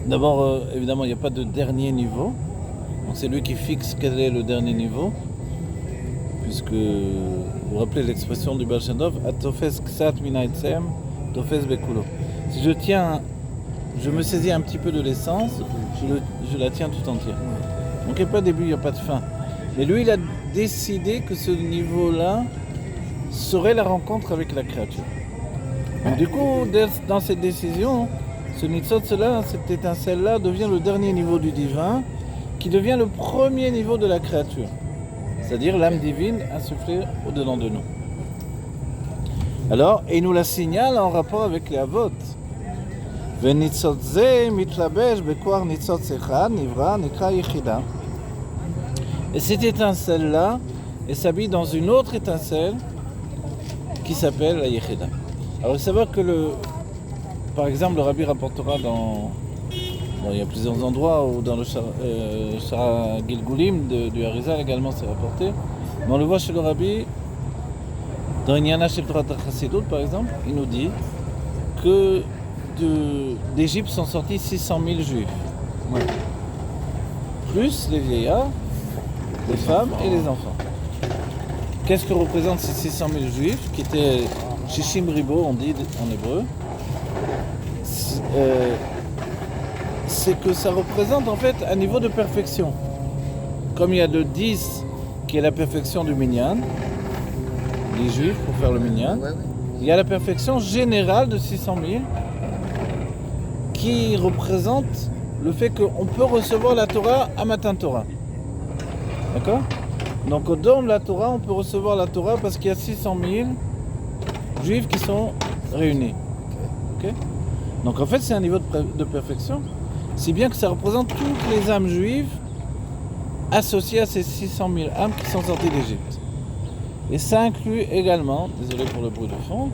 D'abord, évidemment, il n'y a pas de dernier niveau. Donc c'est lui qui fixe quel est le dernier niveau. Puisque, vous vous rappelez l'expression du Baal Shem Tov, Atofes Ksat Minaitzem, Tofes Bekulo. Si je me saisis un petit peu de l'essence, je la tiens tout entière. Donc il n'y a pas de début, il n'y a pas de fin. Mais lui, il a décidé que ce niveau-là serait la rencontre avec la créature. Donc, du coup, dans cette décision, ce nitzotz-là, cette étincelle-là, devient le dernier niveau du divin, qui devient le premier niveau de la créature. C'est-à-dire l'âme divine insufflée au-dedans de nous. Alors, et il nous la signale en rapport avec les avot. וניצוץ זה מתלבש בכוח ניצוץ אחד נברא נקרא יחידה. Et cette étincelle-là, elle s'habille dans une autre étincelle qui s'appelle la Yechida. Alors, il faut savoir que par exemple, le Rabbi rapportera il y a plusieurs endroits où dans le Shara Gilgulim du Harizal également c'est rapporté. Mais on le voit chez le Rabbi, dans Inyana Shel Torah Chassidut par exemple, il nous dit que d'Égypte sont sortis 600 000 juifs. Ouais. Plus les vieillards, les femmes et les enfants. Qu'est-ce que représentent ces 600 000 juifs qui étaient Shishim Ribo, on dit en hébreu? C'est que ça représente en fait un niveau de perfection. Comme il y a le 10 qui est la perfection du minyan, les juifs pour faire le minyan, il y a la perfection générale de 600 000 qui représente le fait qu'on peut recevoir la Torah à Matan Torah. D'accord? Donc au Dôme la Torah, on peut recevoir la Torah parce qu'il y a 600 000 juifs qui sont réunis. Okay? Donc en fait c'est un niveau de perfection, si bien que ça représente toutes les âmes juives associées à ces 600 000 âmes qui sont sorties d'Égypte. Et ça inclut également, désolé pour le bruit de fond,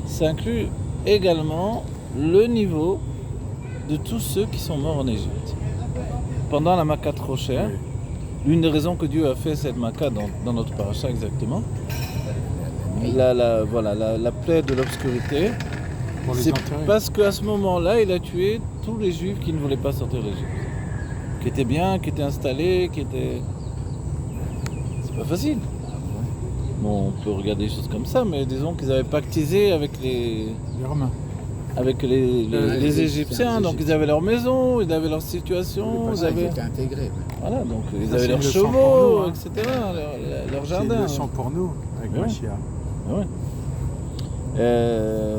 ça inclut également le niveau de tous ceux qui sont morts en Égypte. Pendant la Makat Rocher, l'une des raisons que Dieu a fait cette Makat dans notre paracha exactement, la plaie de l'obscurité, c'est parce qu'à ce moment-là, il a tué tous les juifs qui ne voulaient pas sortir d'Égypte. Qui étaient bien, qui étaient installés, qui étaient... C'est pas facile. Bon, on peut regarder des choses comme ça, mais disons qu'ils avaient pactisé avec les Romains. Avec les Égyptiens, donc ils avaient leur maison, ils avaient leur situation, ils étaient intégrés. Voilà, donc ils avaient leurs chevaux, etc., leur jardin. C'est une leçon pour nous, avec Mashiach. Ouais.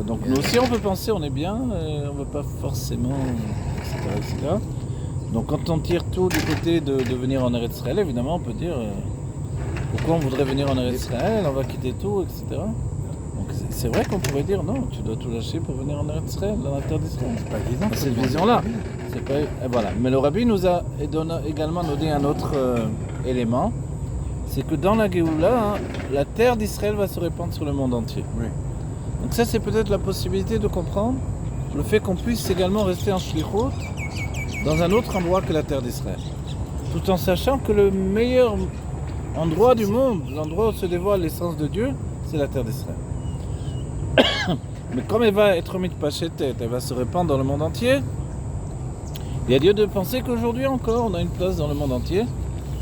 Donc nous aussi on peut penser, on est bien, on ne va pas forcément, etc. Donc quand on tire tout du côté de venir en Eretz Israël, évidemment on peut dire pourquoi on voudrait venir en Eretz Israël, on va quitter tout, etc. Donc c'est vrai qu'on pourrait dire non, tu dois tout lâcher pour venir en Eretz Israël, dans la terre d'Israël. C'est pas évident. Cette vision-là. Voilà. Mais le Rabbi nous a également donné un autre élément, c'est que dans la Géoula, la terre d'Israël va se répandre sur le monde entier. Oui. Donc ça c'est peut-être la possibilité de comprendre le fait qu'on puisse également rester en shlichut dans un autre endroit que la terre d'Israël. Tout en sachant que le meilleur endroit du monde, l'endroit où se dévoile l'essence de Dieu, c'est la terre d'Israël. Mais comme elle va être mitpashetet, elle va se répandre dans le monde entier, il y a lieu de penser qu'aujourd'hui encore, on a une place dans le monde entier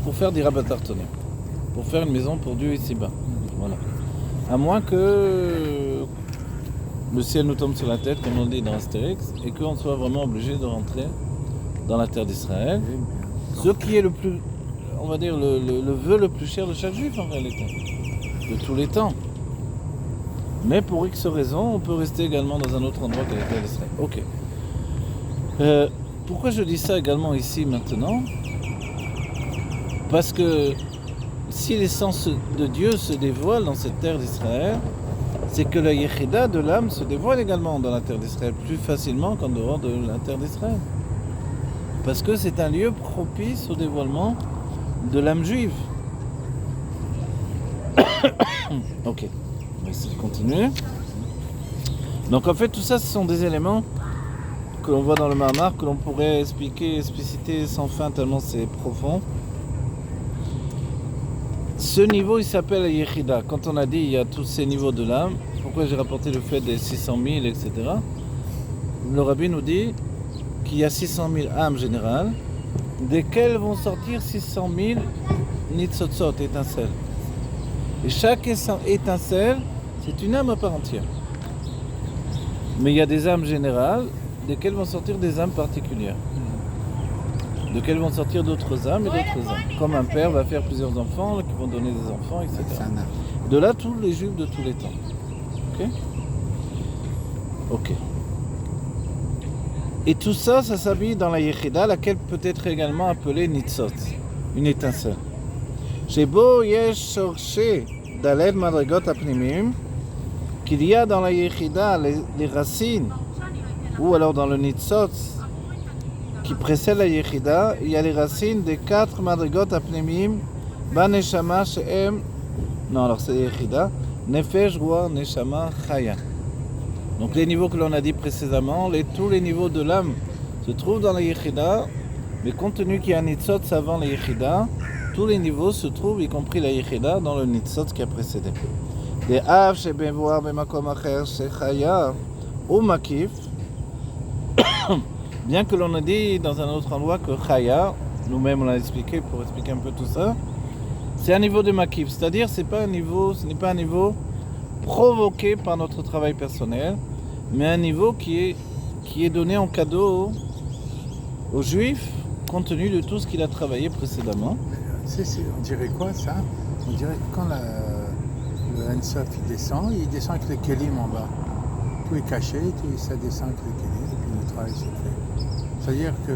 pour faire des rabat tartonim, pour faire une maison pour Dieu ici-bas. Voilà. À moins que le ciel nous tombe sur la tête, comme on dit dans Astérix, et qu'on soit vraiment obligé de rentrer dans la terre d'Israël. Ce qui est le plus, on va dire, le vœu le plus cher de chaque juif en réalité, de tous les temps. Mais pour X raisons, on peut rester également dans un autre endroit que la terre d'Israël. Ok. Pourquoi je dis ça également ici maintenant? Parce que si l'essence de Dieu se dévoile dans cette terre d'Israël, c'est que la Yechida de l'âme se dévoile également dans la terre d'Israël plus facilement qu'en dehors de la terre d'Israël. Parce que c'est un lieu propice au dévoilement de l'âme juive. Ok, on va essayer de continuer. Donc en fait tout ça ce sont des éléments que l'on voit dans le Mahamar, que l'on pourrait expliquer, expliciter sans fin tellement c'est profond. Ce niveau il s'appelle la Yechida. Quand on a dit il y a tous ces niveaux de l'âme, pourquoi j'ai rapporté le fait des 600 000 etc. Le Rabbi nous dit qu'il y a 600 000 âmes générales, desquelles vont sortir 600 000 nitzotzot, étincelles. Et chaque étincelle, c'est une âme à part entière. Mais il y a des âmes générales, desquelles vont sortir des âmes particulières. Desquelles vont sortir d'autres âmes et d'autres âmes. Comme un père va faire plusieurs enfants, qui vont donner des enfants, etc. De là, tous les juifs de tous les temps. Ok ? Ok. Et tout ça, ça s'habille dans la Yechida, laquelle peut être également appelée Nitzot, une étincelle. Shebo yesh shorshé daled madrigot apnimim, qu'il y a dans la Yechida les racines, ou alors dans le Nitzot, qui précède la Yechida, il y a les racines des 4 madrigot apnimim, baneshama she'em, non alors c'est Yechida, nefesh, ruach, neshama, chaya. Donc les niveaux que l'on a dit précédemment, tous les niveaux de l'âme se trouvent dans la Yechida, mais compte tenu qu'il y a un Nitzot avant la Yechida, tous les niveaux se trouvent, y compris la Yechida, dans le Nitzot qui a précédé. Des Av, Shebenvoar, Bemakom Acher, Shechaya, ou Makif, bien que l'on a dit dans un autre endroit que Chaya, nous-mêmes on l'a expliqué pour expliquer un peu tout ça, c'est un niveau de Makif, c'est-à-dire ce n'est pas un niveau provoqué par notre travail personnel, mais un niveau qui est donné en cadeau aux Juifs, compte tenu de tout ce qu'il a travaillé précédemment. On dirait quoi ça? On dirait que quand le Ensof il descend avec les kelim en bas. Tout est caché, ça descend avec les kelim, et puis le travail se fait. C'est-à-dire que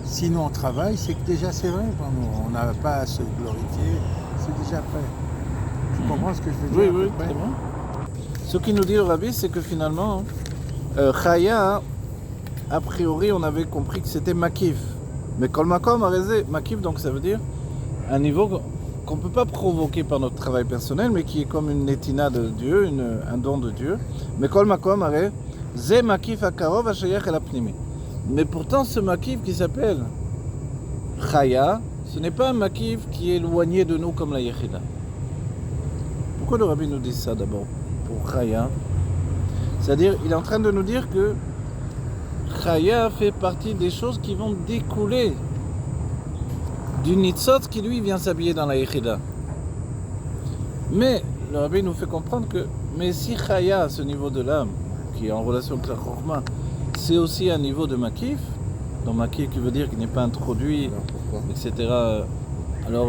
si nous on travaille, c'est que déjà c'est vrai pour nous. On n'a pas à se glorifier, c'est déjà prêt. Tu comprends ce que je veux dire? Oui, très bien. Ce qui nous dit le Rabbi, c'est que finalement, Chaya, a priori, on avait compris que c'était Makif. Mais Kol Makom a raison. Makif, donc ça veut dire un niveau qu'on ne peut pas provoquer par notre travail personnel, mais qui est comme une netina de Dieu, un don de Dieu. Mais Kol Makom a raison. Ze Makif Akarov Hashayach El Apnimi. Mais pourtant, ce Makif qui s'appelle Chaya, ce n'est pas un Makif qui est éloigné de nous comme la Yechida. Pourquoi le Rabbi nous dit ça d'abord? Pour Chaya. C'est-à-dire, il est en train de nous dire que Chaya fait partie des choses qui vont découler du Nitzot qui lui vient s'habiller dans la Yechida. Mais le Rabbi nous fait comprendre que mais si Chaya, ce niveau de l'âme, qui est en relation avec la Chorma, c'est aussi un niveau de Makif, donc Makif qui veut dire qu'il n'est pas introduit, etc. Alors,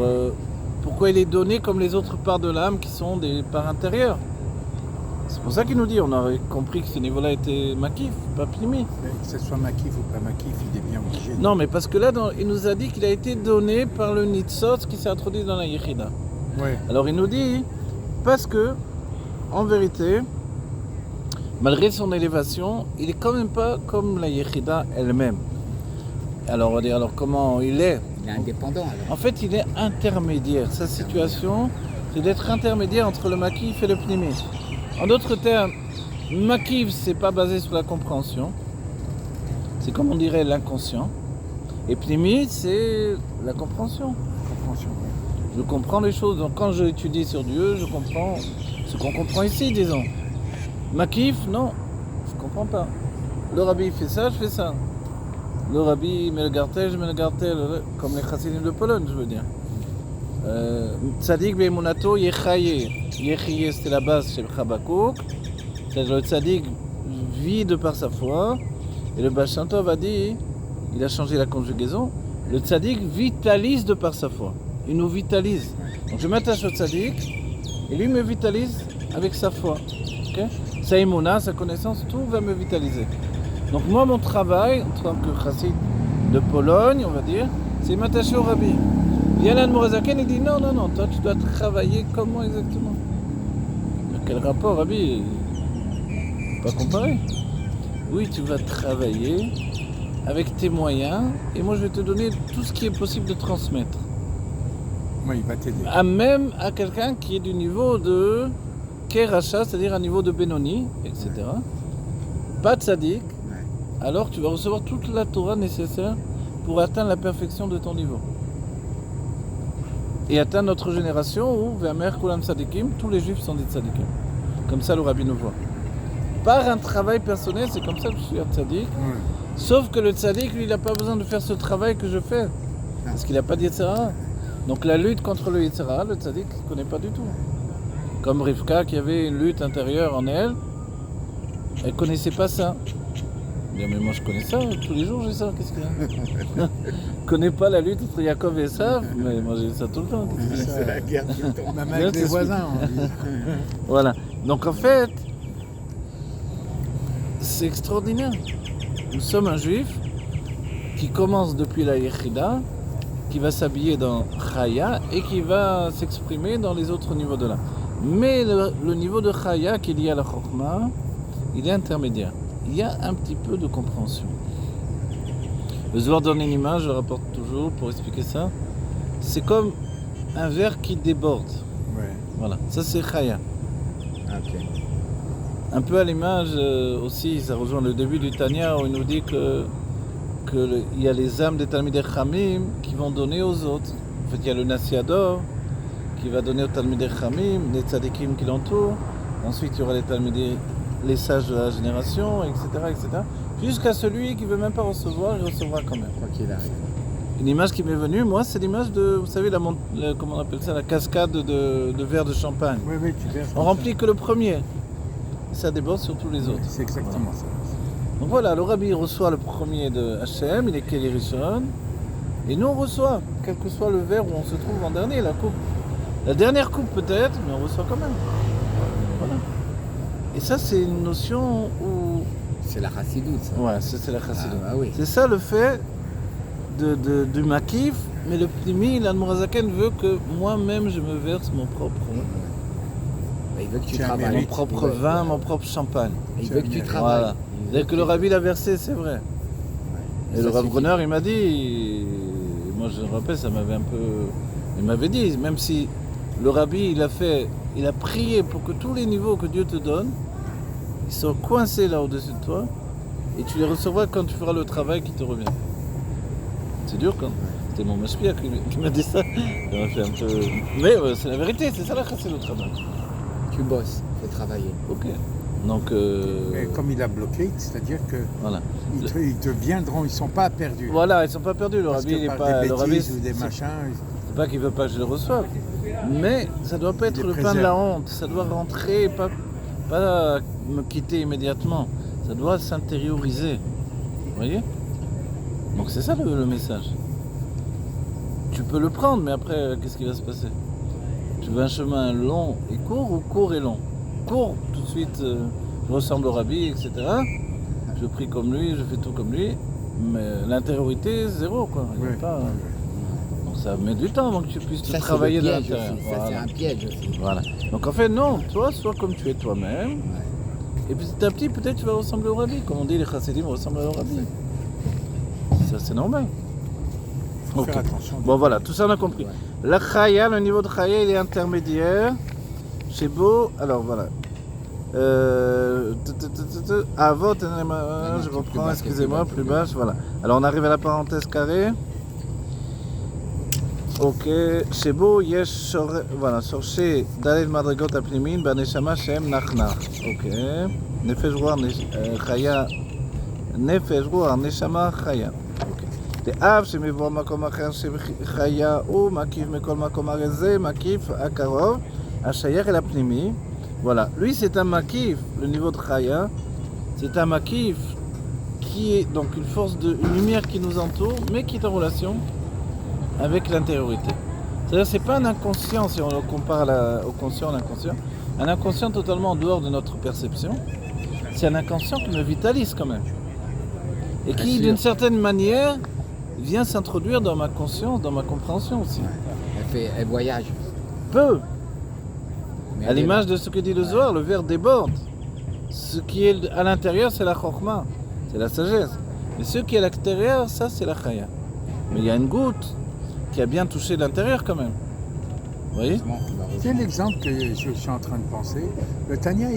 pourquoi il est donné comme les autres parts de l'âme qui sont des parts intérieures? C'est pour ça qu'il nous dit, on aurait compris que ce niveau-là était Makif, pas Pnimi. Que ce soit Makif ou pas Makif, il est bien obligé. Non, mais parce que là, il nous a dit qu'il a été donné par le Nitzot qui s'est introduit dans la Yechida. Ouais. Alors il nous dit, parce que, en vérité, malgré son élévation, il est quand même pas comme la Yechida elle-même. Alors on va dire, alors comment il est? Il est indépendant alors. En fait, il est intermédiaire. Sa situation, c'est d'être intermédiaire entre le Makif et le Pnimi. En d'autres termes, Makif, c'est pas basé sur la compréhension. C'est comme on dirait l'inconscient. Et Pnimi, c'est la compréhension. Je comprends les choses. Donc quand je étudie sur Dieu, je comprends ce qu'on comprend ici, disons. Makif, non, je comprends pas. Le Rabbi fait ça, je fais ça. Le Rabbi met le gartel, je mets le gartel, comme les chassidim de Pologne, je veux dire. Tzadik be'emunato yechaye. Yechaye, c'était la base chez Chabakouk. C'est-à-dire le tzadik vit de par sa foi. Et le Baal Shem Tov a dit, il a changé la conjugaison, le tzadik vitalise de par sa foi. Il nous vitalise. Donc je m'attache au tzadik, et lui me vitalise avec sa foi. Okay? Sa émouna, sa connaissance, tout va me vitaliser. Donc moi, mon travail, en tant que chassid de Pologne, on va dire, c'est m'attacher au Rabbi. Yalan Morazaken, il dit non, toi tu dois travailler comme moi exactement. Quel rapport, Rabbi? Pas comparé. Oui, tu vas travailler avec tes moyens, et moi je vais te donner tout ce qui est possible de transmettre. Moi, il va t'aider. Même à quelqu'un qui est du niveau de Keracha, c'est-à-dire un niveau de Benoni, etc. Pas de Tzadik, alors tu vas recevoir toute la Torah nécessaire pour atteindre la perfection de ton niveau. Et atteindre notre génération où, Ve'amer Kulam Tzadikim, tous les juifs sont des Tzadikim. Comme ça le Rabbi nous voit. Par un travail personnel, c'est comme ça que je suis un Tzadik. Sauf que le Tzadik, lui, il n'a pas besoin de faire ce travail que je fais. Parce qu'il n'a pas de Yetzirah. Donc la lutte contre le Yetzirah, le Tzadik ne connaît pas du tout. Comme Rivka qui avait une lutte intérieure en elle, elle ne connaissait pas ça. Bien, mais moi je connais ça, tous les jours j'ai ça, qu'est-ce qu'il y a? Je connais pas la lutte entre Yaakov et Esav, mais moi j'ai ça tout le temps. Qu'est-ce qu'il y a? C'est la guerre tout le temps. Même avec les voisins, on dit. Voilà. Donc en fait, c'est extraordinaire. Nous sommes un juif qui commence depuis la Yechida, qui va s'habiller dans Chaya et qui va s'exprimer dans les autres niveaux de là. Mais le niveau de Chaya qui est lié à la Chokhmah, il est intermédiaire. Il y a un petit peu de compréhension. Le Zohar donne une image, je le rapporte toujours pour expliquer ça. C'est comme un verre qui déborde. Ouais. Voilà, ça c'est Chaya. Ok. Un peu à l'image aussi, ça rejoint le début du Tanya où il nous dit qu'il y a les âmes des Talmidei Chamim qui vont donner aux autres. En fait, il y a le Nasiador qui va donner aux Talmidei Chamim, les Tzadikim qui l'entourent. Ensuite, il y aura les sages de la génération, etc., etc. Jusqu'à celui qui ne veut même pas recevoir, il recevra quand même. Quoi qu'il arrive. Une image qui m'est venue, moi, c'est l'image de, vous savez, comment on appelle ça, la cascade de verres de champagne. Oui, tu verses. On remplit que le premier. Ça déborde sur tous les autres. C'est exactement ça. Donc voilà, le Rabbi reçoit le premier de Hachem, il est Keli Rishon, et nous on reçoit, quel que soit le verre où on se trouve en dernier, la coupe. La dernière coupe peut-être, mais on reçoit quand même. Voilà. Et ça c'est une notion où... C'est la chassidoute, ça. Ouais, c'est la chassidoute. Ah, bah oui. C'est ça le fait du makif, mais le pnimi, l'Admorazaken veut que moi-même je me verse mon propre... Bah, il veut que tu C'est un travailles. Mon mérite. propre vin, mon propre champagne. Il veut que tu Voilà. travailles. Voilà. Il veut Dès que le Rabbi l'a versé, c'est vrai. Et Ça le Rav suffit. Brunner, il m'a dit, moi je me rappelle, ça m'avait un peu... Il m'avait dit, même si le Rabbi, il a prié pour que tous les niveaux que Dieu te donne, ils soient coincés là au-dessus de toi, et tu les recevras quand tu feras le travail qui te revient. C'est dur quand c'était mon mashpia qui m'a dit ça. Ça m'a fait un peu... Mais c'est la vérité, c'est ça la chasse le travail. Tu bosses, il faut travailler. Ok. Donc... Mais comme il a bloqué, c'est-à-dire que Voilà. ils deviendront, ils ne sont pas perdus. Voilà, ils sont pas perdus. Le Parce Rabbi, que il est par pas... des Le Rabbi, bêtises ou des c'est- machins, C'est pas qu'il veut pas que je le reçoive, mais ça doit pas être les le pain de préserve. la honte. Ça doit rentrer, pas me quitter immédiatement. Ça doit s'intérioriser. Vous voyez? Donc c'est ça le message. Tu peux le prendre, mais après, qu'est-ce qui va se passer? Tu veux un chemin long et court ou court et long? Court, tout de suite, je ressemble au Rabbi, etc. Je prie comme lui, je fais tout comme lui, mais l'intériorité, zéro, quoi. Il y a Ouais. pas- Donc ça met du temps avant que tu puisses te Ça, c'est travailler le de piège l'intérieur. aussi. Ça, c'est Voilà. un piège aussi. Voilà. Donc en fait, non, toi, sois comme tu es toi-même. Et petit à petit, peut-être tu vas ressembler au Rabbi. Comme on dit, les chassidim ressemblent au Rabbi. Ça, c'est normal. faut Ok. faire attention. Bon, voilà, tout ça on a compris. Ouais. La Chaya, le niveau de Chaya, il est intermédiaire. C'est beau. Alors voilà. Avot, je plus reprends, bas, excusez-moi, plus plus bas. bas. Voilà. Alors on arrive à la parenthèse carrée. Ok, שבו יש voilà, שורשי ד' מדרגות הפנימיים בנשמה שהם נחנך. אוקיי. נפש רוח חיה, נפש רוח נשמה חיה. אוקיי. דאב שמבוא מקום אחר שחיה הוא מקיף מכל מקום הרי זה מקיף הקרוב השייך אל הפנימי. Voilà, lui c'est un makif, le niveau de Chaya, c'est un makif qui est donc une force une lumière qui nous entoure, mais qui est en relation avec l'intériorité. C'est-à-dire c'est pas un inconscient si on le compare au conscient, l'inconscient, un inconscient totalement en dehors de notre perception, c'est un inconscient qui me vitalise quand même. Et Bien qui sûr. d'une certaine manière vient s'introduire dans ma conscience, dans ma compréhension aussi. Elle voyage. Peu. Mais À elle est l'image là. de ce que dit le Zohar, le verre déborde. Ce qui est à l'intérieur, c'est la chokhmah, c'est la sagesse. Mais ce qui est à l'extérieur, ça c'est la chaya. Mais il y a une goutte qui a bien touché l'intérieur quand même. Vous voyez? C'est l'exemple que je suis en train de penser. Le Tanya,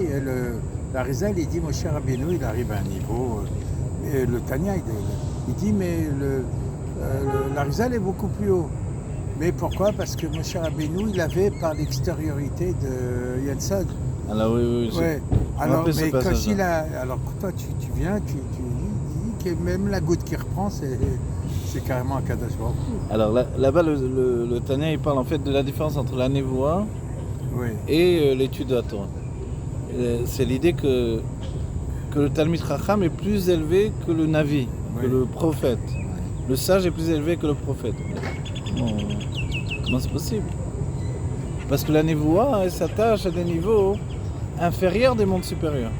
la Rizal, il dit, Moshe Rabbeinu, il arrive à un niveau. Et le Tanya, il dit, mais la Rizal est beaucoup plus haut. Mais pourquoi? Parce que Moshe Rabbeinu, il avait par l'extériorité de Yansad. Alors oui. Ouais. Alors, mais alors toi, tu viens, tu dis que même la goutte qui reprend, c'est carrément un Kadosh Baruch Hu. Alors là-bas, le Tanya, il parle en fait de la différence entre la névoie et l'étude de la Torah. C'est l'idée que le Talmid Chacham est plus élevé que le Navi, que le prophète. Le sage est plus élevé que le prophète. Comment c'est possible? Parce que la névoie, elle s'attache à des niveaux inférieurs des mondes supérieurs.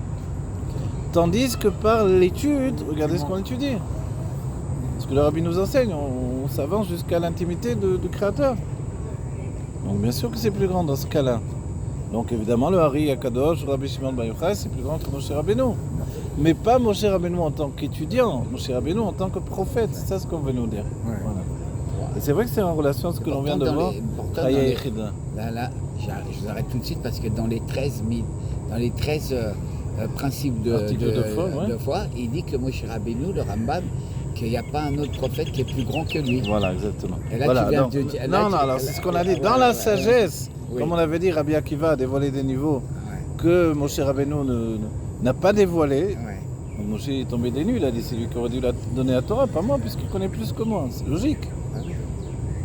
Tandis que par l'étude, regardez ce qu'on étudie. Ce que le Rabbi nous enseigne, on s'avance jusqu'à l'intimité du Créateur. Donc bien sûr que c'est plus grand dans ce cas-là. Donc évidemment le Hari Akadosh, Rabbi Shimon Bar Yochai, c'est plus grand que Moshe Rabbeinu. Mais pas Moshe Rabbeinu en tant qu'étudiant, Moshe Rabbeinu en tant que prophète, c'est ça ce qu'on veut nous dire. Ouais. Voilà. Et c'est vrai que c'est en relation à ce que l'on vient de voir. Là, je vous arrête tout de suite parce que dans les 13 principes de foi, il dit que Moshe Rabbeinu, le Rambam, qu'il n'y a pas un autre prophète qui est plus grand que lui. Voilà, exactement. Et là, voilà, tu viens donc, de dire. Alors c'est ce qu'on a dit. Dans la sagesse, comme on avait dit, Rabbi Akiva a dévoilé des niveaux que Moshe Rabbeinu n'a pas dévoilé. Donc Moshe est tombé des nues, il a dit c'est lui qui aurait dû la donner à Torah, pas moi, puisqu'il connaît plus que moi. C'est logique.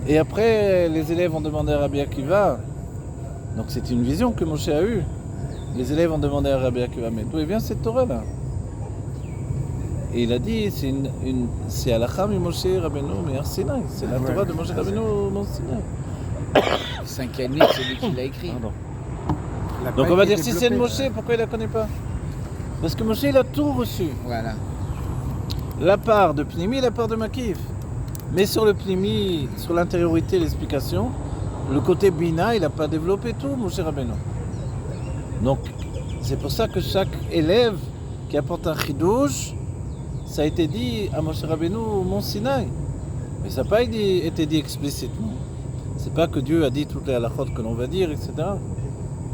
Et après, les élèves ont demandé à Rabbi Akiva, donc c'est une vision que Moshe a eue. Les élèves ont demandé à Rabbi Akiva, mais d'où vient cette Torah-là? Et il a dit, c'est Halakha mi Moshe Rabbeinu Me'ar Sinai. C'est la Torah de Moshe Rabbeinu Me'ar Sinai. Le cinquième livre, c'est lui qui l'a écrit. Donc on va dire, si c'est de Moshe, pourquoi il ne la connaît pas? Parce que Moshe, il a tout reçu. Voilà. La part de Pnimi et la part de Makif. Mais sur le Pnimi, sur l'intériorité, l'explication, le côté Bina, il n'a pas développé tout, Moshe Rabbeinu. Donc, c'est pour ça que chaque élève qui apporte un chidouche, ça a été dit à Moshe Rabbeinu au Mont Sinaï. Mais ça n'a pas été dit explicitement. C'est pas que Dieu a dit toutes les halakhot que l'on va dire, etc.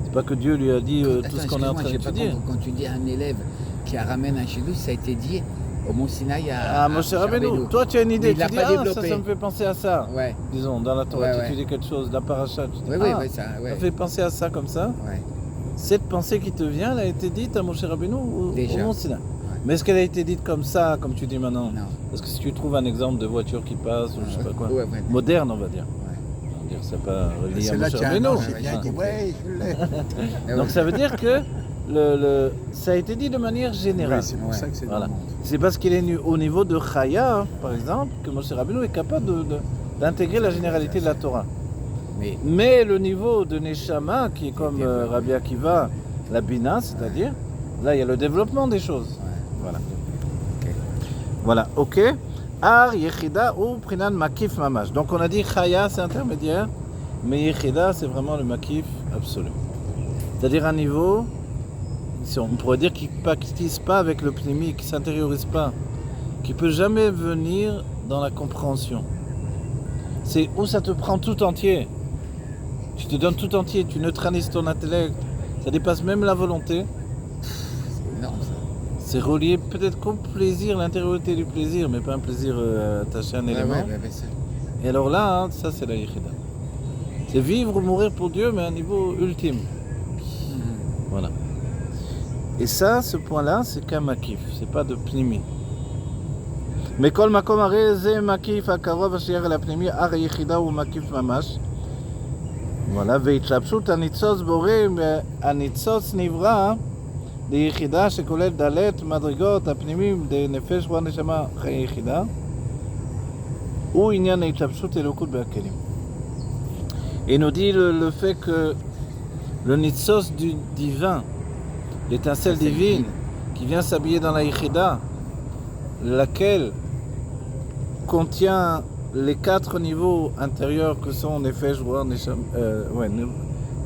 C'est pas que Dieu lui a dit tout ce qu'on est en train d'étudier. Quand tu dis à un élève qui ramène un chidouche, ça a été dit au Mont Sinaï à Moshe Rabbeinu. Toi, tu as une idée, tu dis, ça me fait penser à ça. Ouais. Disons, dans la Torah, tu dis quelque chose, la paracha, tu dis, ça fait penser à ça comme ça. Ouais. Cette pensée qui te vient, elle a été dite à Moshe Rabbeinu au Mont Sinaï. Mais est-ce qu'elle a été dite comme ça, comme tu dis maintenant? Non. Parce que si tu trouves un exemple de voiture qui passe, ou je sais pas quoi, moderne, on va dire. On va dire, c'est pas relié à Moshe Rabbeinu. Donc ça veut dire que ça a été dit de manière générale. Oui, c'est pour ça que c'est voilà. C'est parce qu'il est au niveau de Chaya, par exemple, que Moshe Rabbeinu est capable d'intégrer la généralité de la Torah. Mais le niveau de Neshama, qui est comme Rabbi Akiva, la Bina, c'est-à-dire, là il y a le développement des choses. Voilà. Voilà, ok. Ar Yechida ou Prinan Makif Mamash. Donc on a dit Chaya c'est intermédiaire, mais Yechida c'est vraiment le Makif absolu. C'est-à-dire un niveau, on pourrait dire qui ne pactise pas avec le Pnimi, qui ne s'intériorise pas, qui ne peut jamais venir dans la compréhension. C'est où ça te prend tout entier. Tu te donnes tout entier, tu neutralises ton intellect, ça dépasse même la volonté. C'est énorme ça. C'est relié peut-être qu'au plaisir, l'intériorité du plaisir, mais pas un plaisir attaché à un élément. Et alors là, ça c'est la Yechida. C'est vivre ou mourir pour Dieu, mais à un niveau ultime. Voilà. Et ça, ce point-là, c'est qu'un makif, c'est pas de pnimi. Mais kol makom hare ze makif akarov asher el apnimi ar yechida ou makif mamash. Voilà, והתלבשות הניצוץ בורא הניצוץ נברא ליחידה שכוללת דלת מדרגות הפנימיים דנפש רוח נשמה חיי יחידה הוא עניין ההתלבשות אלוקות בהכלים. Et nous dit le fait que le nitzos du divin, l'étincelle divine qui vient s'habiller dans la yichida, laquelle contient les 4 niveaux intérieurs que sont Nefesh, Ruach, Neshama,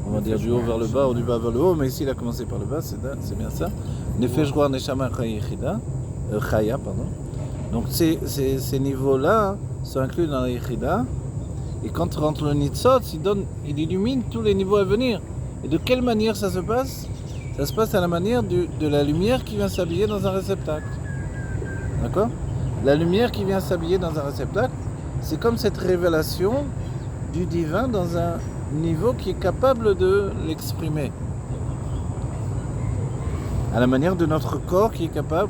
on va dire du haut vers le bas ou du bas vers le haut, mais ici il a commencé par le bas, c'est bien ça. Nefesh, Ruach, Neshama, Chaya, pardon. Donc ces niveaux-là sont inclus dans la Yechida. Et quand rentre le Nitzot, il illumine tous les niveaux à venir. Et de quelle manière ça se passe? Ça se passe à la manière de la lumière qui vient s'habiller dans un réceptacle. D'accord? La lumière qui vient s'habiller dans un réceptacle, c'est comme cette révélation du divin dans un niveau qui est capable de l'exprimer. À la manière de notre corps qui est capable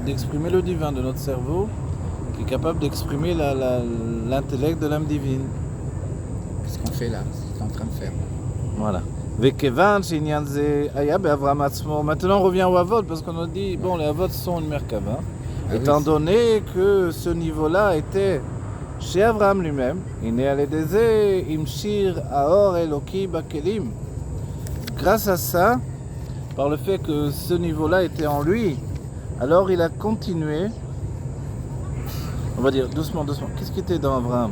d'exprimer le divin, de notre cerveau qui est capable d'exprimer l'intellect de l'âme divine. Ce qu'on fait là, ce qu'on est en train de faire. Voilà. Maintenant on revient au Avot parce qu'on a dit, bon, les Avot sont une Merkava. Étant donné que ce niveau-là était chez Abraham lui-même, grâce à ça, par le fait que ce niveau-là était en lui, alors il a continué, on va dire doucement, qu'est-ce qui était dans Abraham?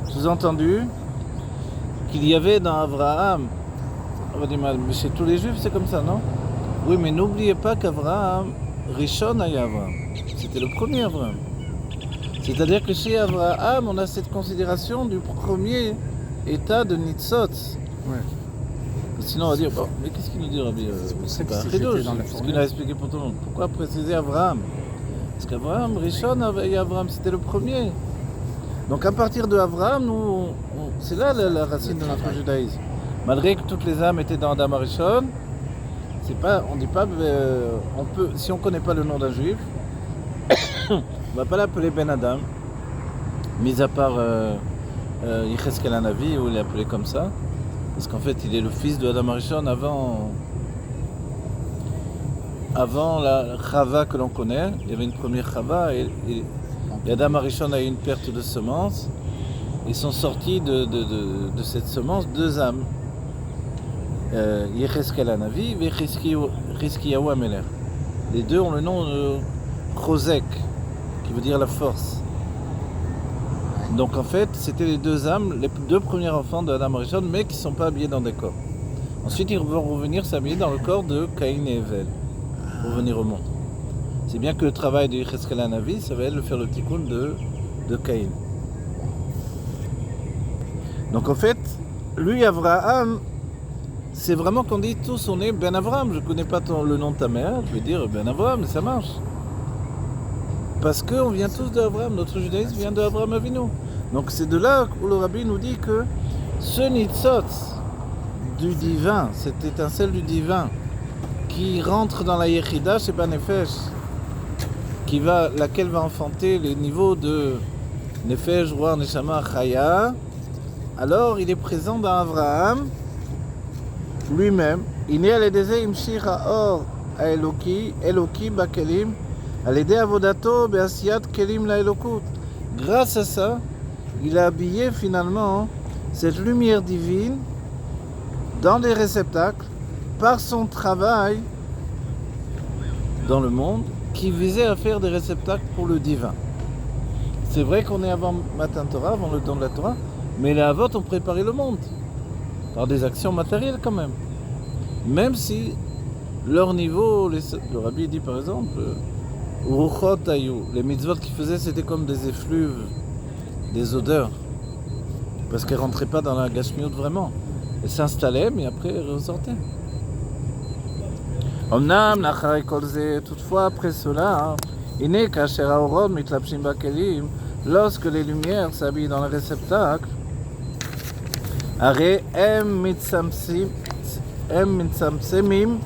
Sous-entendu qu'il y avait dans Abraham, on va dire, mais chez tous les juifs c'est comme ça, non? Oui, mais n'oubliez pas qu'Abraham, Rishon Aya Abraham, c'était le premier Abraham. C'est-à-dire que chez Abraham, on a cette considération du premier état de Nitzot. Ouais. Sinon, on va dire, bon, mais qu'est-ce qu'il nous dit, Rabbi? C'est pas Chidush, ce qu'il a expliqué pour tout le monde. Pourquoi préciser Abraham? Parce qu'Abraham, Rishon Aya Abraham, c'était le premier. Donc à partir de Abraham, c'est là la racine de notre judaïsme. Malgré que toutes les âmes étaient dans Adam Rishon, on dit pas, on peut, si on ne connaît pas le nom d'un juif, on ne va pas l'appeler Ben Adam, mis à part Yecheskel Hanavi, où il est appelé comme ça, parce qu'en fait il est le fils de Adam Rishon avant la Chava que l'on connaît. Il y avait une première Chava et Adam Rishon a eu une perte de semence. Ils sont sortis de cette semence deux âmes. Yecheskel Hanavi et Chizkiyahu HaMelech. Les deux ont le nom de Chosek, qui veut dire la force. Donc en fait, c'était les deux âmes, les deux premiers enfants de Adam Rishon, mais qui ne sont pas habillés dans des corps. Ensuite, ils vont revenir s'habiller dans le corps de Caïn et Hevel, pour venir au monde. C'est bien que le travail de Yecheskel Hanavi, ça va être de faire le tikkun de Caïn. Donc en fait, lui, Abraham, c'est vraiment qu'on dit tous, on est Ben Avraham. Je ne connais pas le nom de ta mère, je vais dire Ben Avraham, mais ça marche. Parce qu'on vient tous d'Abraham, notre judaïsme vient d'Abraham Avinu. Donc c'est de là où le Rabbi nous dit que ce Nitzot du divin, cette étincelle du divin, qui rentre dans la Yechida chez Banefesh, laquelle va enfanter les niveaux de Nefesh, Ruach, Neshama, Chaya, alors il est présent dans Abraham lui-même. Iné al-edeze imshir ha'or ha'eloki, eloki ba'kelim, al-ede avodato be'asiyat kelim la'elokut. Grâce à ça, il a habillé finalement cette lumière divine dans les réceptacles par son travail dans le monde qui visait à faire des réceptacles pour le divin. C'est vrai qu'on est avant Matan Torah, avant le don de la Torah, mais les Avot ont préparé le monde par des actions matérielles quand même. Même si leur niveau, le Rabbi dit par exemple, Uruchot Ayu, les mitzvot qu'ils faisaient c'était comme des effluves, des odeurs, parce qu'elles ne rentraient pas dans la gashmiut vraiment. Elles s'installaient mais après elles ressortaient. Omnam, nacharei kol ze, toutefois après cela, Iné kasher haorot mitlapshim bakelim, lorsque les lumières s'habillent dans le réceptacle, Are em mitzamsemim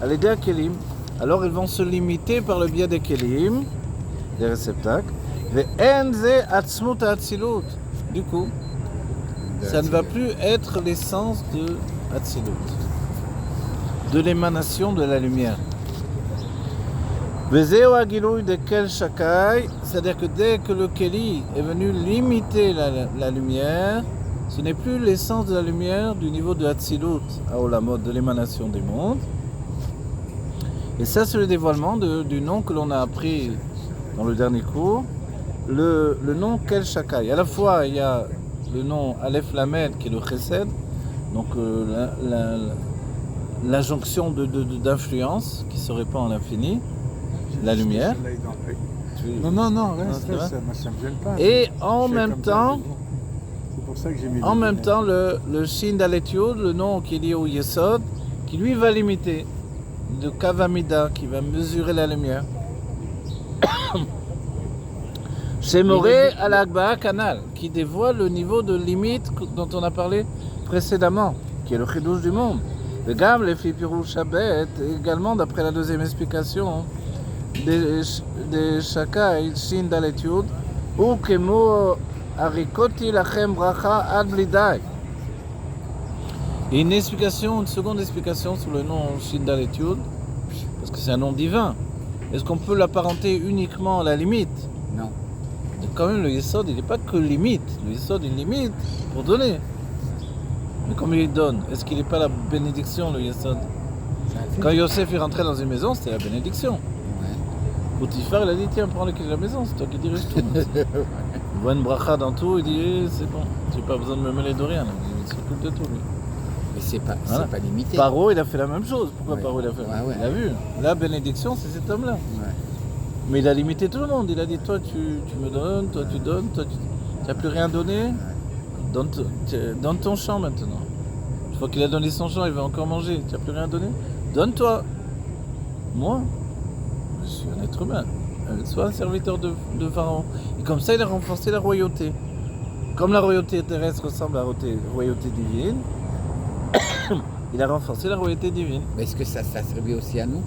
al-yedei hakelim, alors ils vont se limiter par le biais des kelim, des réceptacles. Ve'en ze atzmut ha'atzilut. Du coup, ça ne va plus être l'essence de Hatzilut, de l'émanation de la lumière. Vezeu ha'gilui de kel shakai, c'est-à-dire que dès que le keli est venu limiter la lumière, ce n'est plus l'essence de la lumière du niveau de Hatzilut à Olamot, de l'émanation des mondes. Et ça, c'est le dévoilement du nom que l'on a appris dans le dernier cours, le nom Kel Shakai. À la fois, il y a le nom Aleph Lamed qui est le Chesed, donc l'injonction d'influence qui se répand à l'infini. la lumière. Le soleil dans l'œil. Tu- Non, non, non, Non, reste, c'est reste, moi ça me gêne pas. Et en Je fais même comme ça, temps, c'est bon. C'est pour ça que j'ai mis en les même lunettes. temps, le Shin d'Aletiud, le nom qui est lié au Yesod, qui lui va limiter de Kavamida, qui va mesurer la lumière. Chez Moré al-Agba Canal, qui dévoile le niveau de limite dont on a parlé précédemment, qui est le chidouche du monde. Le Gam, les Fipirouch Shabbat, également d'après la deuxième explication des Shakai, Shin d'Aletiud, ou Kemo Arikoti Lachem Bracha Ad Blidai. Et une seconde explication sur le nom Shin d'Aletiud, parce que c'est un nom divin. Est-ce qu'on peut l'apparenter uniquement à la limite? Non. Donc quand même, le Yesod, il n'est pas que limite. Le Yesod, il limite pour donner. Mais comment il donne? Est-ce qu'il n'est pas la bénédiction, le Yesod? Quand Yosef est rentré dans une maison, c'était la bénédiction. Ouais. Potiphar, il a dit, tiens, prends le clé de la maison, c'est toi qui dirige tout. Il voit une bracha dans tout, il dit, c'est bon, tu n'as pas besoin de me mêler de rien. Il s'occupe de tout, lui. Mais c'est pas, Voilà. c'est pas limité. Paro, il a fait la même chose. Pourquoi Ouais. Paro, il a fait la même chose? Ouais, ouais. Il a vu. La bénédiction, c'est cet homme-là. Ouais. Mais il a limité tout le monde. Il a dit, toi, tu me donnes, toi, tu donnes, toi, tu n'as plus rien donné. Donne ton champ maintenant. Une fois qu'il a donné son champ, il va encore manger. Tu n'as plus rien donné. Donne-toi. Moi, je suis un être humain. Sois un serviteur de Pharaon. Et comme ça, il a renforcé la royauté. Comme la royauté terrestre ressemble à la royauté divine, il a renforcé la royauté divine. Mais est-ce que ça servait aussi à nous?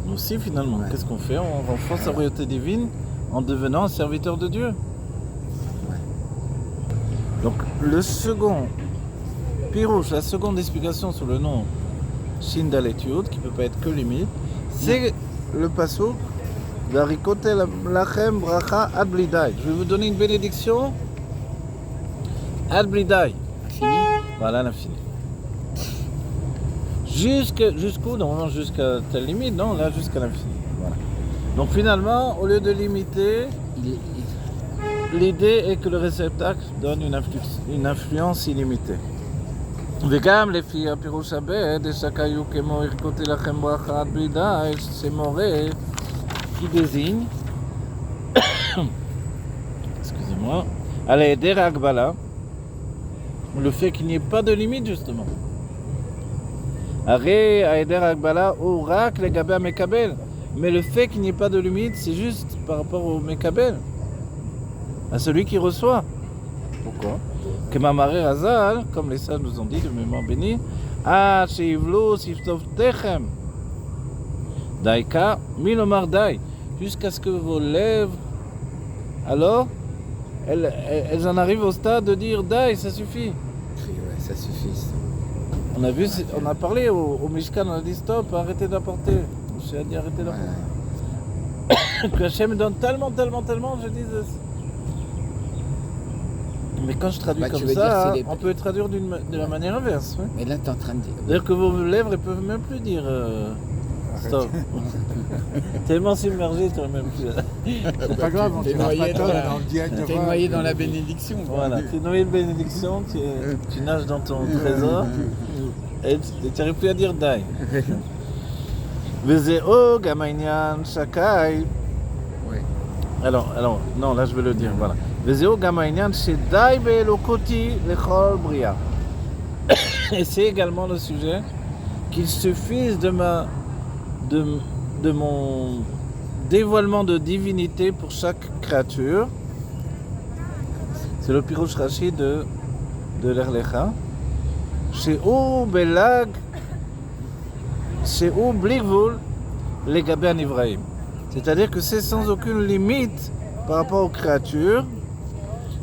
Nous aussi, finalement, Ouais. qu'est-ce qu'on fait? On renforce la royauté divine en devenant un serviteur de Dieu. Donc, le second Pirouche, la seconde explication sur le nom Shin d'Aletiud, qui ne peut pas être que limite, c'est le passouk d'Arikote Lachem Bracha Ad Blidai. Je vais vous donner une bénédiction Ad Blidai. Fini? Voilà l'infini. Jusqu'où? Non, jusqu'à telle limite, non, là jusqu'à l'infini. Voilà. Donc finalement, au lieu de limiter, l'idée est que le réceptacle donne une influence illimitée. וגם לפי הפירוש הבא, דשקאיו כמו ירקותי לכם ברכה עד בלי די, c'est Moré qui désigne, excusez-moi, à l'aider à Akbala, le fait qu'il n'y ait pas de limite justement. Arrêt à aider à Akbala ou rak les gabé à Mekabel. Mais le fait qu'il n'y ait pas de limite, c'est juste par rapport au Mekabel, à celui qui reçoit. Pourquoi? Que Mamaré Razal, comme les sages nous ont dit de mémoire bénie, Ah, Sheivlo, Siftov Techem, Daika, Milomar Dai, jusqu'à ce que vos lèvres, alors, elles en arrivent au stade de dire Dai, ça suffit. Ouais, ça suffit. On a vu, on a parlé au Mishkan, on a dit stop, arrêtez d'apporter. J'ai dit arrêtez d'apporter. Que Hachem me donne tellement, je dis. Mais quand je traduis Bah, tu comme veux dire, ça, c'est les- on peut le traduire de la manière inverse. Oui. Mais là, tu es en train de dire. C'est-à-dire que vos lèvres, elles peuvent même plus dire stop. Tellement submergé, tu n'aurais même plus. C'est pas grave, on T'es dira noyé pas dans tort, la- on dit à T'es Torah, noyé dans la bénédiction. Voilà, tu es noyé de bénédiction, tu nages dans ton trésor et tu n'arrives plus à dire dai. Vezeo Gamainian Shakai. Oui. Alors, non, là je vais le dire, voilà. Vezeo Gamainian Shedai Beelokoti Lechol Bria. Et c'est également le sujet qu'il suffise de mon dévoilement de divinité pour chaque créature. C'est le Pirouche Rashi de l'Erlecha. She'u Belag, She'u Bligvul, Legabé Anivraim. C'est-à-dire que c'est sans aucune limite par rapport aux créatures.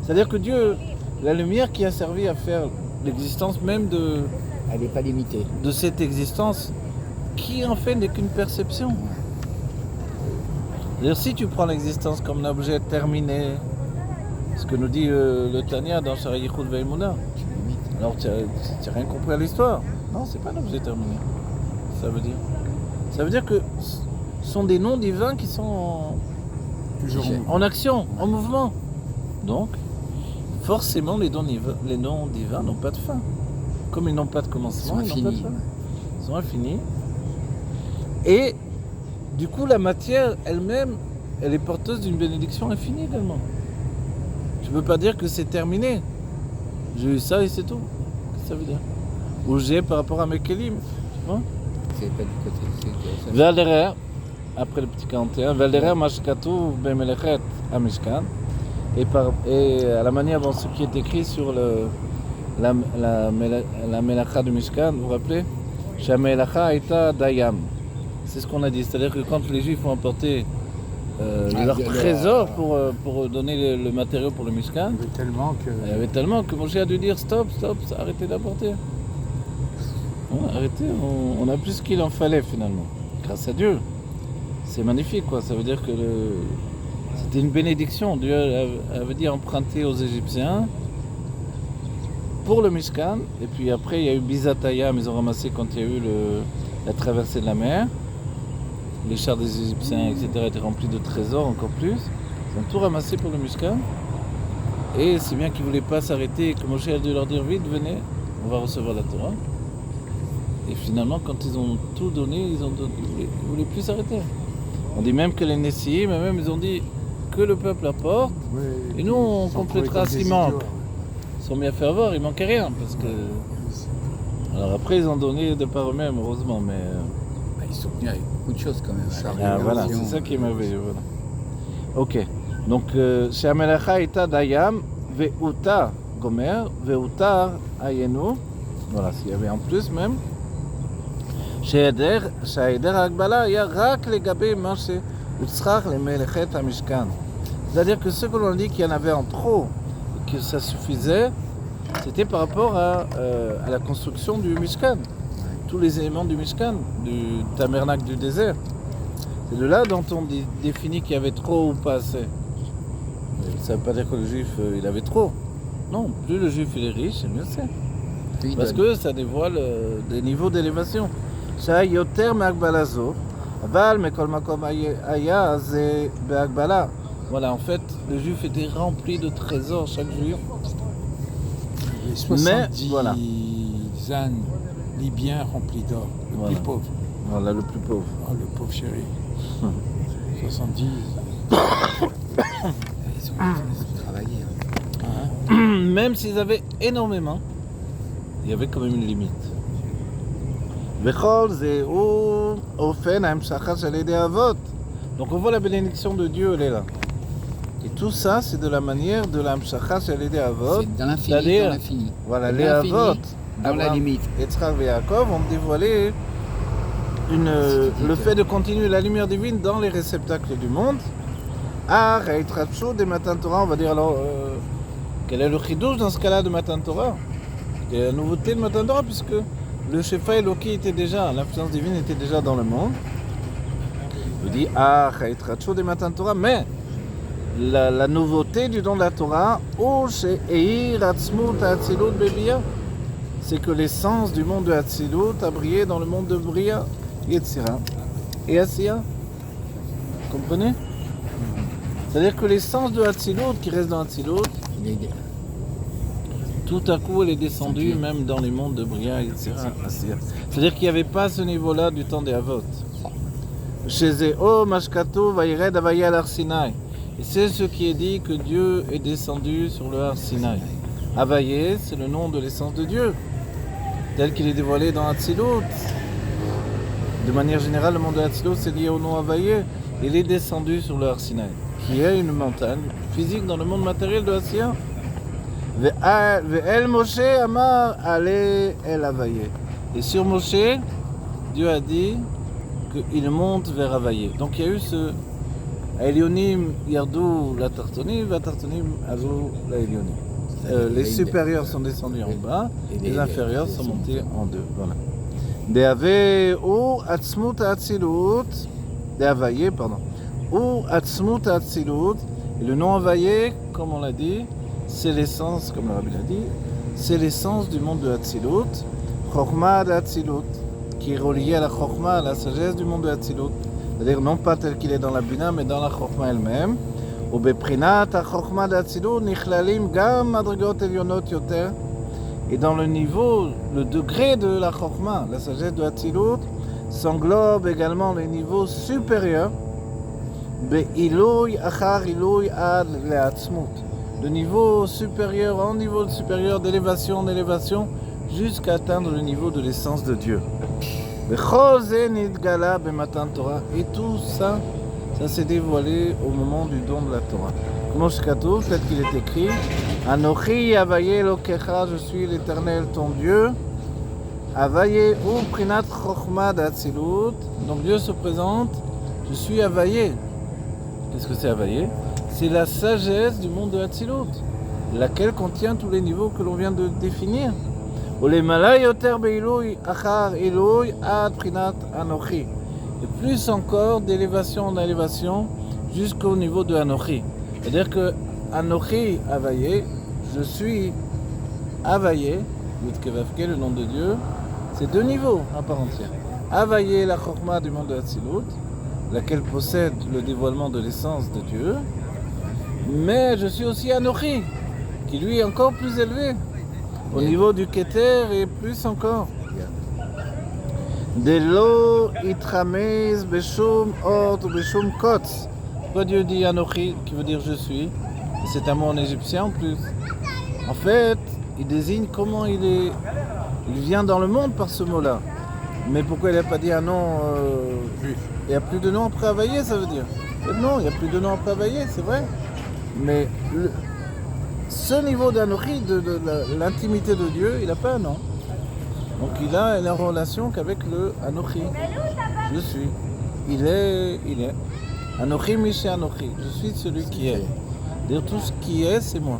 C'est-à-dire que Dieu, la lumière qui a servi à faire l'existence même Elle n'est pas limitée. de cette existence, qui en fait n'est qu'une perception. C'est-à-dire, si tu prends l'existence comme un objet terminé, ce que nous dit le Tanya dans Shara Yichud Ve'emunah, Tu limites. alors tu n'as rien compris à l'histoire. Non, c'est pas un objet terminé. Ça veut dire que ce sont des noms divins qui sont toujours J'ai- en en action, en mouvement. Donc, forcément, les noms divins n'ont pas de fin. Comme ils n'ont pas de Ils commencement, sont ils n'ont pas de infinis. fin. Ils sont infinis. Et Du coup, la matière elle-même, elle est porteuse d'une bénédiction infinie également. Je ne peux pas dire que c'est terminé. J'ai eu ça et c'est tout. Qu'est-ce que ça veut dire? Ou j'ai par rapport à mes kelim. Tu vois? C'est pas du côté. C'est que ça- Valderer, après le petit 41, Valderer Mashkatu Bemelechet Amishkan. Et à la manière dont ce qui est écrit sur la Melacha du Mishkan, vous vous rappelez? Shamelacha Aita Dayam. C'est ce qu'on a dit, c'est-à-dire que quand les Juifs ont emporté leur trésor pour donner le matériau pour le Mishkan, il y avait tellement que Moshe a dû dire stop, arrêtez d'apporter. Arrêtez, on a plus qu'il en fallait finalement, grâce à Dieu. C'est magnifique quoi, ça veut dire que c'était une bénédiction. Dieu avait dit emprunter aux Égyptiens pour le Mishkan, et puis après il y a eu Bizatayam, ils ont ramassé quand il y a eu la traversée de la mer. Les chars des Égyptiens, etc. étaient remplis de trésors encore plus. Ils ont tout ramassé pour le Mishkan. Et c'est bien qu'ils ne voulaient pas s'arrêter et que Moshe a dû leur dire vite, venez, on va recevoir la Torah. Et finalement, quand ils ont tout donné, ils ne voulaient plus s'arrêter. On dit même que les Nessiim, même ils ont dit que le peuple apporte, et nous on complétera ce qui manque. Ils sont bien fait voir, il ne manquait rien. Parce que... Alors après, ils ont donné de par eux-mêmes, heureusement, mais... Ils sont venus avec beaucoup de choses quand même. Ah, voilà, c'est ça qui est merveilleux. Voilà. Ok, donc chez Amelacha Ita Dayam, Veuta Gomer, Veutar Ayenu, voilà, s'il y avait en plus même, chez Aider Agbala, il y a Rak les Gabé Marché, Utsrach les Melechet Amishkan. C'est-à-dire que ce que l'on dit qu'il y en avait en trop, et que ça suffisait, c'était par rapport à la construction du Mishkan. Tous les éléments du Mishkan, du tabernacle du désert. C'est de là dont on définit qu'il y avait trop ou pas assez. Ça ne veut pas dire que le juif, il avait trop. Non, plus le juif il est riche, mieux c'est. Parce que ça dévoile des niveaux d'élévation. Yoter Me'agbalazo, Aval Mekol Makom Aya Ze Be'agbala. Voilà, en fait, le juif était rempli de trésors, chaque juif. Les 70 voilà. ânes libyens remplis d'or, le plus pauvre. Voilà, le plus pauvre. Oh, le pauvre chéri. 70. Ils ont travaillé. Même s'ils avaient énormément, il y avait quand même une limite. Donc on voit la bénédiction de Dieu, elle est là. Et tout ça, c'est de la manière de l'amshachah shel yedei avot. C'est dans l'infini, dans l'infini. Voilà, les avot, dans la limite. Yitzchak et Yaakov ont dévoilé le fait de continuer la lumière divine dans les réceptacles du monde. Ah, Reitratshu de Matan Torah, on va dire alors, quel est le chidouche dans ce cas-là de Matan Torah? Quelle est la nouveauté de Matan Torah, puisque le Shefa Eloki était déjà, l'influence divine était déjà dans le monde. Il dit, ah, Reitratshu de Matan Torah, mais la nouveauté du don de la Torah, c'est que l'essence du monde de Hatzilut a brillé dans le monde de Bria, Yetzira et Asiya. Vous comprenez? C'est-à-dire que l'essence de Hatzilut qui reste dans Hatzilut, tout à coup elle est descendue même dans les mondes de Bria, Yetzira, Asiya. C'est-à-dire qu'il n'y avait pas ce niveau-là du temps des Avot. Chez Zéo, Mashkatu, Vayired, Avaya, Har Sinai. Et c'est ce qui est dit que Dieu est descendu sur le Har Sinai. Havayé, c'est le nom de l'essence de Dieu, tel qu'il est dévoilé dans Hatzilut. De manière générale, le monde de Hatzilut, c'est lié au nom Havayé. Il est descendu sur le Har Sinai, qui est une montagne physique dans le monde matériel de Asiya. Ve'el Moshe Amar Ale El Havayé. Et sur Moshe, Dieu a dit qu'il monte vers Havayé. Donc il y a eu ce Elionim Yardou la Tartonim, la Tartonim Azou la Elionim. Les supérieurs sont descendus en bas, les inférieurs sont montés en deux. Voilà. Deave ou Atzmut Hatzilut, Deavaye, pardon. Ou Atzmut Hatzilut, et le nom Avaye, comme on l'a dit, c'est l'essence, comme le Rabbi l'a dit, c'est l'essence du monde de Hatzilut, Chokhmah de Hatzilut, qui est relié à la Chokhmah, à la sagesse du monde de Hatzilut. C'est-à-dire non pas tel qu'il est dans la Bina, mais dans la Chokhmah elle-même. Et dans le niveau, le degré de la Chokhmah, la sagesse de Hatzilut, s'englobe également les niveaux supérieurs. Be'iloui achar iloui ad le'atzmut. Le niveau supérieur en niveau supérieur, d'élévation en élévation, jusqu'à atteindre le niveau de l'essence de Dieu. Bechol ze nidgala b'matan Torah. Et tout ça, ça s'est dévoilé au moment du don de la Torah. Comme Shkatouf, tel qu'il est écrit, Anochi Avaye Elokecha, je suis l'Éternel ton Dieu. Avaye ou Prinat Chochma d'Atzilut. Donc Dieu se présente, je suis Avaye. Qu'est-ce que c'est Avaye? C'est la sagesse du monde de Atzilut, laquelle contient tous les niveaux que l'on vient de définir. Olemala yoter beilui achar eloi ad Prinat Anochi. Et plus encore d'élévation en élévation jusqu'au niveau de Anochi. C'est-à-dire que Anochi Avaye, je suis Avaye, Yudkevavke, le nom de Dieu, c'est deux niveaux à part entière. Avaye, la Chokma du monde de Hatzilut, laquelle possède le dévoilement de l'essence de Dieu, mais je suis aussi Anochi, qui lui est encore plus élevé, au niveau du Keter et plus encore. Delo itramez beshum ot beshum kotz. Pourquoi Dieu dit Anochi, qui veut dire je suis? Et c'est un mot en égyptien en plus. En fait, il désigne comment il vient dans le monde par ce mot-là. Mais pourquoi il n'a pas dit un nom juif? Il n'y a plus de nom après Avaye, ça veut dire. Non, il n'y a plus de nom après Avaye, c'est vrai. Mais ce niveau d'Anochi, de l'intimité de Dieu, il n'a pas un nom. Donc il a une relation qu'avec le Anochi. Je suis. Il est. Anochi Miché Anochi. Je suis celui qui est. Dire tout ce qui est, c'est moi.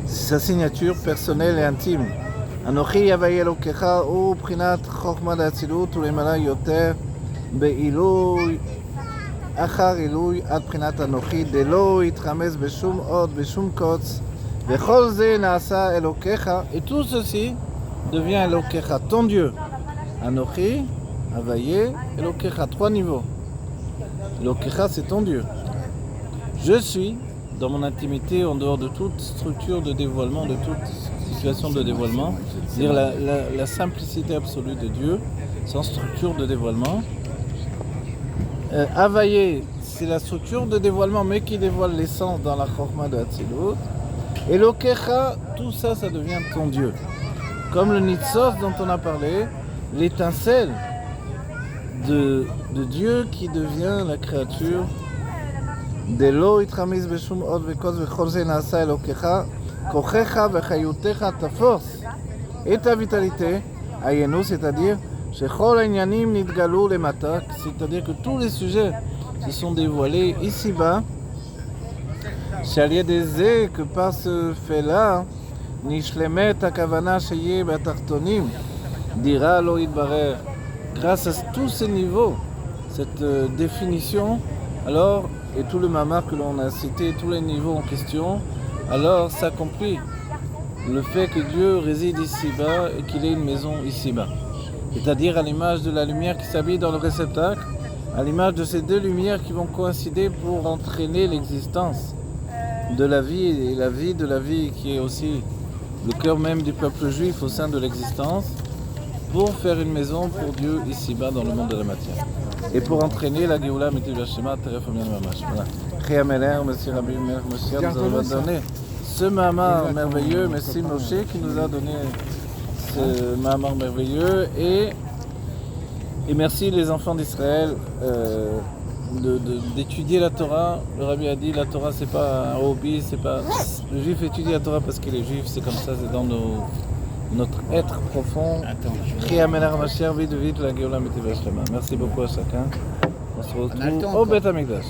C'est sa signature personnelle et intime. Anochi Yavaye Elokecha ou Prinat Chochma d'Atzilut ulemala yoter be'ilui achar ilui ad Prinat Anochi delo itramez beshum od beshum kotz vechol ze naasa Elokecha. Et tout ceci devient Elokecha, ton Dieu. Anochi, Avaye, Elokecha, 3 niveaux. Elokecha, c'est ton Dieu. Je suis dans mon intimité, en dehors de toute structure de dévoilement, de toute situation de dévoilement, c'est-à-dire la simplicité absolue de Dieu, sans structure de dévoilement. Avaye, c'est la structure de dévoilement, mais qui dévoile l'essence dans la Chokma de Hatzilut. Elokecha, tout ça, ça devient ton Dieu. Comme le Nitzos dont on a parlé, l'étincelle de Dieu qui devient la créature. Delo itramiz beshum od vekos vechol ze naasa Elokecha, kochecha vechayutecha, ta force et ta vitalité, ayenu, c'est-à-dire shechol inyanim nidgalu lemata, c'est-à-dire que tous les sujets se sont dévoilés ici-bas. Shaliedeze, que par ce fait-là, nishlemet hakavana sheye batartonim, dira lo yitbarer. Grâce à tous ces niveaux, cette définition, alors, et tout le mamar que l'on a cité, tous les niveaux en question, alors s'accomplit le fait que Dieu réside ici-bas et qu'il ait une maison ici-bas. C'est-à-dire à l'image de la lumière qui s'habille dans le réceptacle, à l'image de ces deux lumières qui vont coïncider pour entraîner l'existence de la vie et la vie de la vie qui est aussi le cœur même du peuple juif au sein de l'existence, pour faire une maison pour Dieu ici-bas dans le monde de la matière. Et pour entraîner la Géoula Mitiv Hashema Teref Omian Mamash. Voilà. Kriameler, merci Rabbi Meir Moshe, nous a donné ce Mahamar merveilleux. Merci Moshe qui nous a donné ce Mahamar merveilleux. Et merci les enfants d'Israël d'étudier la Torah. Le Rabbi a dit la Torah c'est pas un hobby, c'est pas. Le juif étudie la Torah parce qu'il est juif, c'est comme ça, c'est dans notre être profond. Merci beaucoup à chacun. On se retrouve au Beth Amikdash.